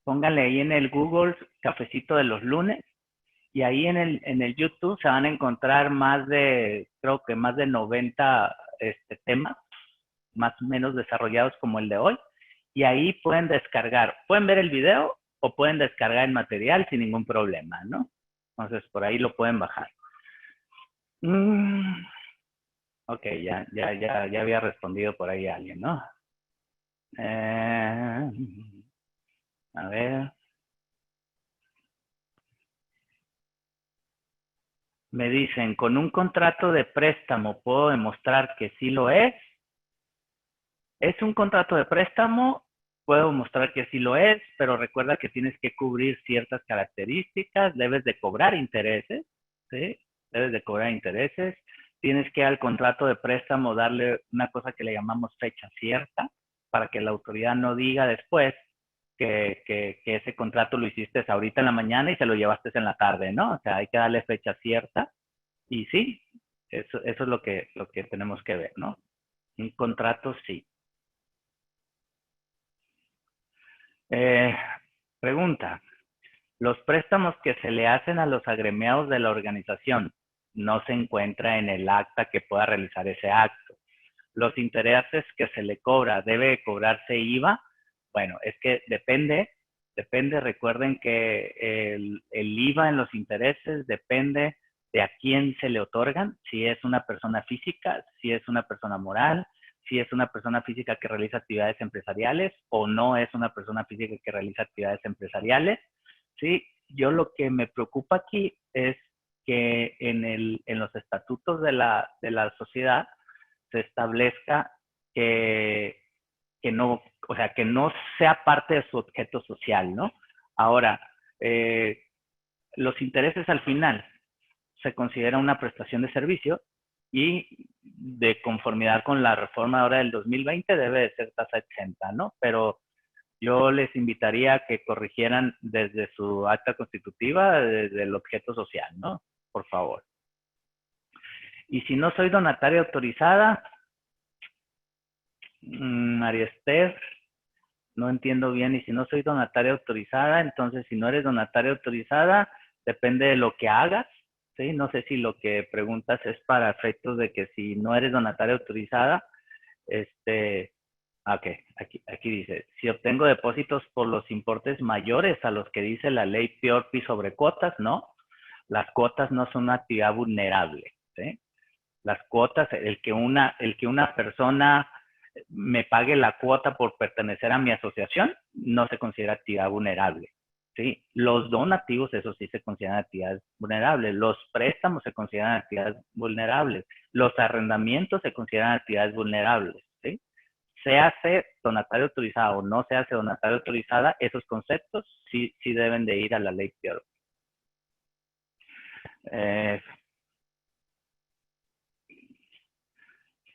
A: pónganle ahí en el Google Cafecito de los Lunes, y ahí en el YouTube se van a encontrar creo que más de 90 temas, más o menos desarrollados como el de hoy, y ahí pueden descargar, pueden ver el video o pueden descargar el material sin ningún problema, ¿no? Entonces, por ahí lo pueden bajar. Ok, ya había respondido por ahí alguien, ¿no? A ver. Me dicen, ¿con un contrato de préstamo puedo demostrar que sí lo es? ¿Es un contrato de préstamo? Puedo mostrar que sí lo es, pero recuerda que tienes que cubrir ciertas características, debes de cobrar intereses, ¿sí? Debes de cobrar intereses, tienes que al contrato de préstamo darle una cosa que le llamamos fecha cierta, para que la autoridad no diga después que ese contrato lo hiciste ahorita en la mañana y se lo llevaste en la tarde, ¿no? O sea, hay que darle fecha cierta y sí, eso es lo que tenemos que ver, ¿no? Un contrato sí. Pregunta, los préstamos que se le hacen a los agremiados de la organización no se encuentra en el acta que pueda realizar ese acto. Los intereses que se le cobra, ¿debe cobrarse IVA? Bueno, es que depende, recuerden que el IVA en los intereses depende de a quién se le otorgan, si es una persona física, si es una persona moral, si es una persona física que realiza actividades empresariales o no es una persona física que realiza actividades empresariales, ¿sí? Yo lo que me preocupa aquí es que en los estatutos de la sociedad se establezca que, que no, o sea, que no sea parte de su objeto social, ¿no? Ahora, los intereses al final se considera una prestación de servicio y de conformidad con la reforma ahora del 2020 debe de ser tasa exenta, ¿no? Pero yo les invitaría a que corrigieran desde su acta constitutiva, desde el objeto social, ¿no? Por favor. Y si no soy donataria autorizada, María Esther, no entiendo bien. Y si no soy donataria autorizada, entonces si no eres donataria autorizada, depende de lo que hagas, ¿sí? No sé si lo que preguntas es para efectos de que si no eres donataria autorizada, ok, aquí dice, si obtengo depósitos por los importes mayores a los que dice la ley PIORPI sobre cuotas, no. Las cuotas no son una actividad vulnerable, ¿sí? Las cuotas, el que una persona me pague la cuota por pertenecer a mi asociación, no se considera actividad vulnerable, ¿sí? Los donativos, eso sí se consideran actividades vulnerables. Los préstamos se consideran actividades vulnerables. Los arrendamientos se consideran actividades vulnerables, ¿sí? Se hace donatario autorizado o no se hace donatario autorizada, esos conceptos sí deben de ir a la ley PIORPI.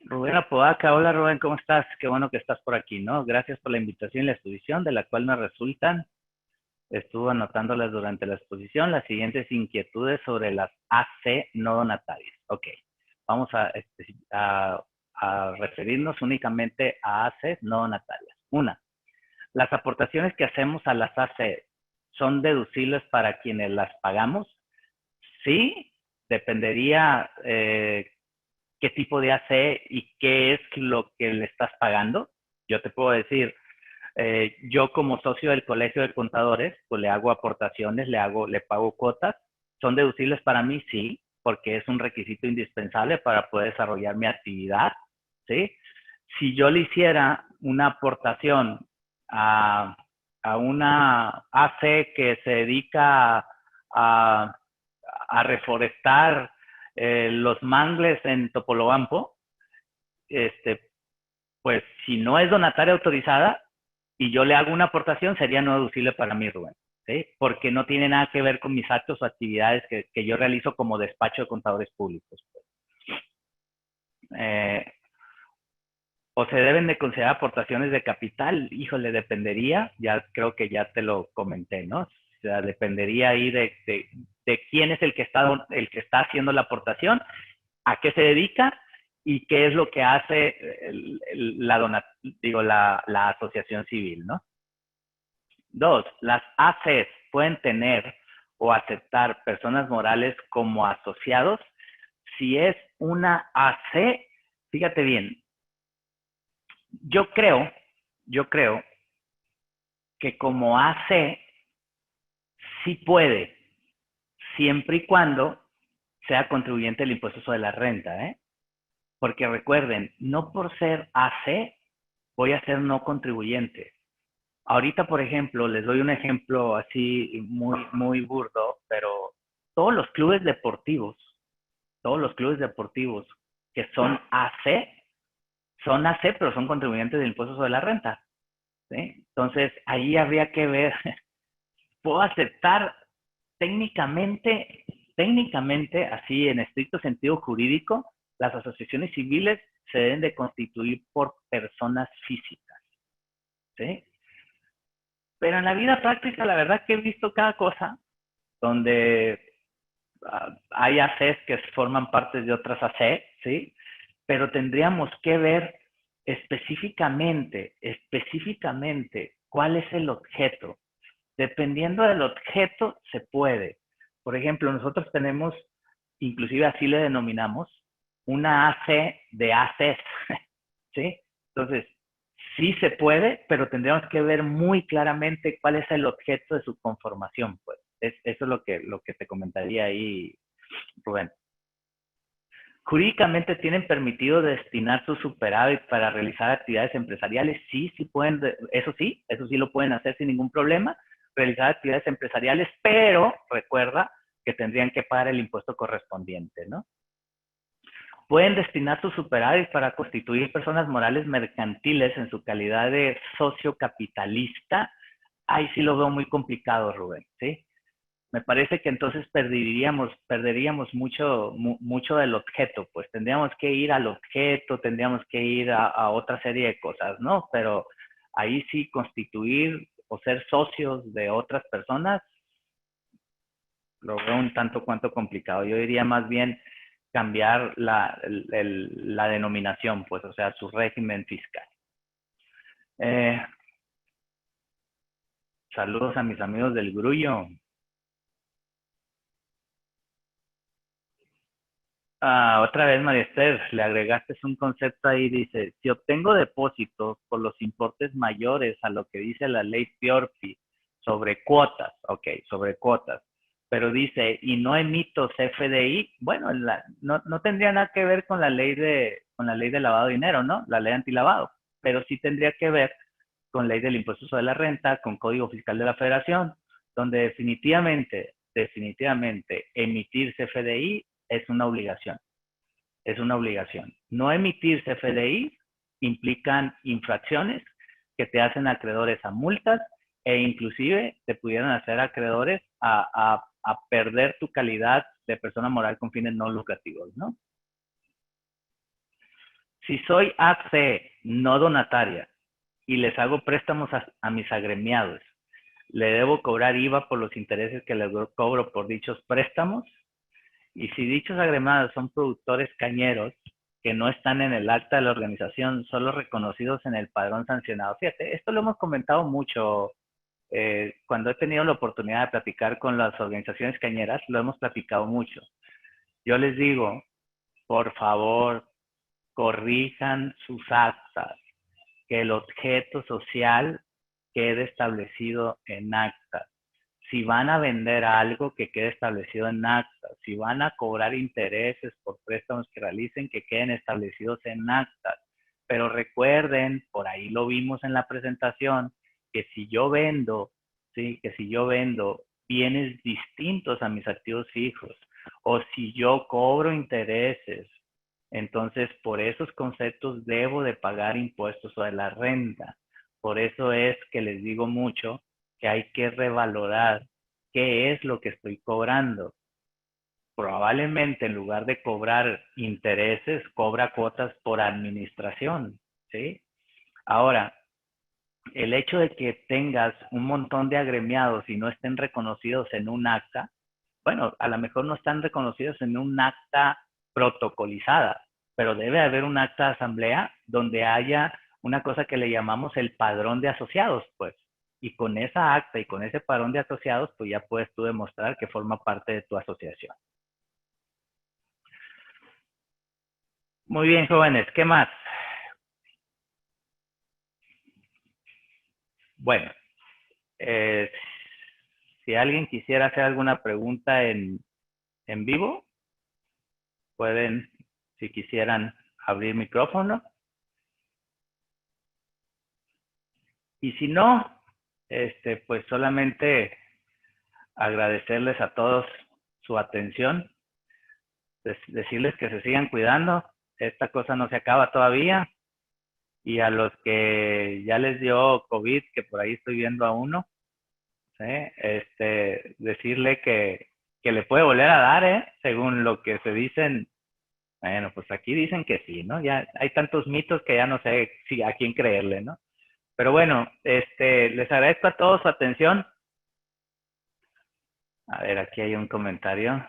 A: Rubén Apodaca, hola Rubén, ¿cómo estás? Qué bueno que estás por aquí, ¿no? Gracias por la invitación y la exposición, de la cual me resultan, estuve anotándolas durante la exposición, las siguientes inquietudes sobre las AC no donatarias. Ok, vamos a referirnos únicamente a AC no donatarias. Una, las aportaciones que hacemos a las AC son deducibles para quienes las pagamos. Sí, dependería qué tipo de AC y qué es lo que le estás pagando. Yo te puedo decir, yo como socio del Colegio de Contadores, pues le hago aportaciones, le pago cuotas. ¿Son deducibles para mí? Sí, porque es un requisito indispensable para poder desarrollar mi actividad, ¿sí? Si yo le hiciera una aportación a una AC que se dedica a reforestar los mangles en Topolobampo, pues si no es donataria autorizada y yo le hago una aportación, sería no deducible para mí, Rubén, ¿sí? Porque no tiene nada que ver con mis actos o actividades que yo realizo como despacho de contadores públicos. O se deben de considerar aportaciones de capital, híjole, dependería, ya creo que ya te lo comenté, ¿no? O sea, dependería ahí de quién es el que está haciendo la aportación, a qué se dedica y qué es lo que hace la asociación civil, ¿no? Dos, las ACs pueden tener o aceptar personas morales como asociados. Si es una AC, fíjate bien, yo creo que como AC sí puede, siempre y cuando sea contribuyente del impuesto sobre la renta, ¿eh? Porque recuerden, no por ser AC voy a ser no contribuyente. Ahorita, por ejemplo, les doy un ejemplo así muy burdo, pero todos los clubes deportivos que son AC, pero son contribuyentes del impuesto sobre la renta, ¿sí? Entonces, ahí habría que ver, puedo aceptar técnicamente, así en estricto sentido jurídico, las asociaciones civiles se deben de constituir por personas físicas, ¿sí? Pero en la vida práctica, la verdad que he visto cada cosa, donde hay ACs que forman parte de otras AC, ¿sí? Pero tendríamos que ver específicamente cuál es el objeto. Dependiendo del objeto, se puede. Por ejemplo, nosotros tenemos, inclusive así le denominamos, una AC de ACs, ¿sí? Entonces, sí se puede, pero tendríamos que ver muy claramente cuál es el objeto de su conformación, pues. Eso es lo que te comentaría ahí, Rubén. Jurídicamente tienen permitido destinar su superávit para realizar actividades empresariales. Sí pueden, eso sí lo pueden hacer sin ningún problema, realizar actividades empresariales, pero recuerda que tendrían que pagar el impuesto correspondiente, ¿no? pueden destinar su superávit para constituir personas morales mercantiles en su calidad de socio capitalista. Ahí sí lo veo muy complicado, Rubén, ¿sí? Me parece que entonces perderíamos mucho del objeto, pues tendríamos que ir al objeto, tendríamos que ir a otra serie de cosas, ¿no? Pero ahí sí constituir o ser socios de otras personas, lo veo un tanto cuanto complicado. Yo diría más bien cambiar la denominación, pues, o sea, su régimen fiscal. Saludos a mis amigos del Grullo. Otra vez, María Esther, le agregaste un concepto ahí, dice, si obtengo depósitos por los importes mayores a lo que dice la ley Fiorpi sobre cuotas, ok, sobre cuotas, pero dice, y no emito CFDI, bueno, no tendría nada que ver con la ley de lavado de dinero, ¿no? La ley antilavado, pero sí tendría que ver con ley del impuesto sobre la renta, con Código Fiscal de la Federación, donde definitivamente emitir CFDI es una obligación. Es una obligación. No emitir CFDI implican infracciones que te hacen acreedores a multas e inclusive te pudieran hacer acreedores a perder tu calidad de persona moral con fines no lucrativos, ¿no? Si soy AC, no donataria, y les hago préstamos a mis agremiados, ¿le debo cobrar IVA por los intereses que les cobro por dichos préstamos? Y si dichos agremiados son productores cañeros que no están en el acta de la organización, solo reconocidos en el padrón sancionado. Fíjate, esto lo hemos comentado mucho cuando he tenido la oportunidad de platicar con las organizaciones cañeras, lo hemos platicado mucho. Yo les digo, por favor, corrijan sus actas, que el objeto social quede establecido en actas. Si van a vender algo, que quede establecido en actas. Si van a cobrar intereses por préstamos que realicen, que queden establecidos en actas. Pero recuerden, por ahí lo vimos en la presentación, que si yo vendo, ¿sí? Que si yo vendo bienes distintos a mis activos fijos, o si yo cobro intereses, entonces por esos conceptos debo de pagar impuestos sobre la renta. Por eso es que les digo mucho que hay que revalorar qué es lo que estoy cobrando. Probablemente en lugar de cobrar intereses, cobra cuotas por administración, ¿sí? Ahora, el hecho de que tengas un montón de agremiados y no estén reconocidos en un acta, bueno, a lo mejor no están reconocidos en un acta protocolizada, pero debe haber un acta de asamblea donde haya una cosa que le llamamos el padrón de asociados, pues. Y con esa acta y con ese padrón de asociados, pues ya puedes tú demostrar que forma parte de tu asociación. Muy bien, jóvenes, ¿qué más? Bueno, eh, si alguien quisiera hacer alguna pregunta en vivo, pueden, si quisieran, abrir micrófono. Y si no, pues solamente agradecerles a todos su atención, decirles que se sigan cuidando, esta cosa no se acaba todavía, y a los que ya les dio COVID, que por ahí estoy viendo a uno, ¿sí? Decirle que le puede volver a dar, según lo que se dicen. Bueno, pues aquí dicen que sí, ¿no? Ya hay tantos mitos que ya no sé si a quién creerle, ¿no? Pero bueno, les agradezco a todos su atención. A ver, aquí hay un comentario.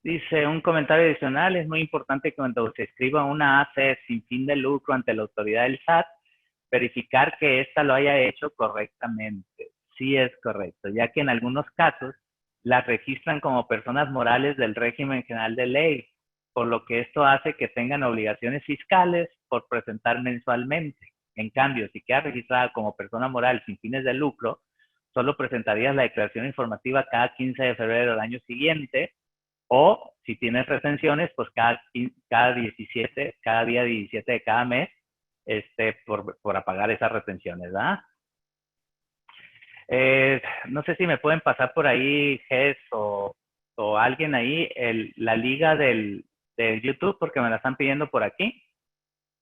A: Dice, un comentario adicional, es muy importante que cuando se escriba una AC sin fin de lucro ante la autoridad del SAT, verificar que ésta lo haya hecho correctamente. Sí es correcto, ya que en algunos casos las registran como personas morales del régimen general de ley, por lo que esto hace que tengan obligaciones fiscales por presentar mensualmente. En cambio, si queda registrada como persona moral sin fines de lucro, solo presentarías la declaración informativa cada 15 de febrero del año siguiente, o si tienes retenciones, pues cada día 17 de cada mes, por apagar esas retenciones, ¿verdad? No sé si me pueden pasar por ahí, Gess o alguien ahí la liga de YouTube porque me la están pidiendo por aquí.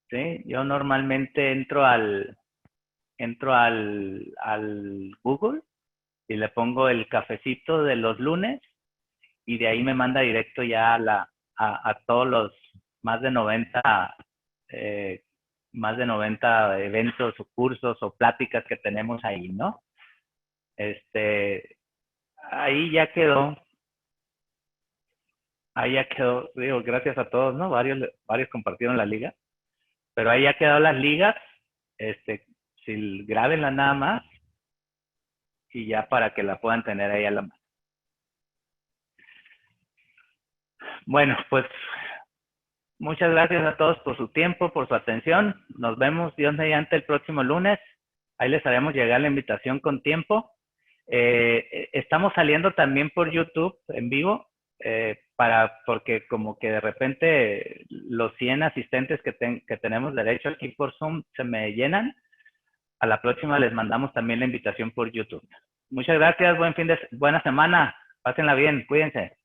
A: ¿Sí? Yo normalmente entro al Google y le pongo el cafecito de los lunes y de ahí me manda directo ya a todos los más de 90 eventos o cursos o pláticas que tenemos ahí, ¿no? Ahí ya quedó. Ahí ya quedó, digo, gracias a todos, ¿no? Varios compartieron la liga, pero ahí ya quedó las ligas, si grábenla nada más y ya para que la puedan tener ahí a la mano. Bueno, pues muchas gracias a todos por su tiempo, por su atención. Nos vemos, Dios mediante, el próximo lunes. Ahí les haremos llegar la invitación con tiempo. Estamos saliendo también por YouTube en vivo, porque como que de repente los 100 asistentes que tenemos derecho aquí por Zoom se me llenan. A la próxima les mandamos también la invitación por YouTube. Muchas gracias, buena semana, pásenla bien, cuídense.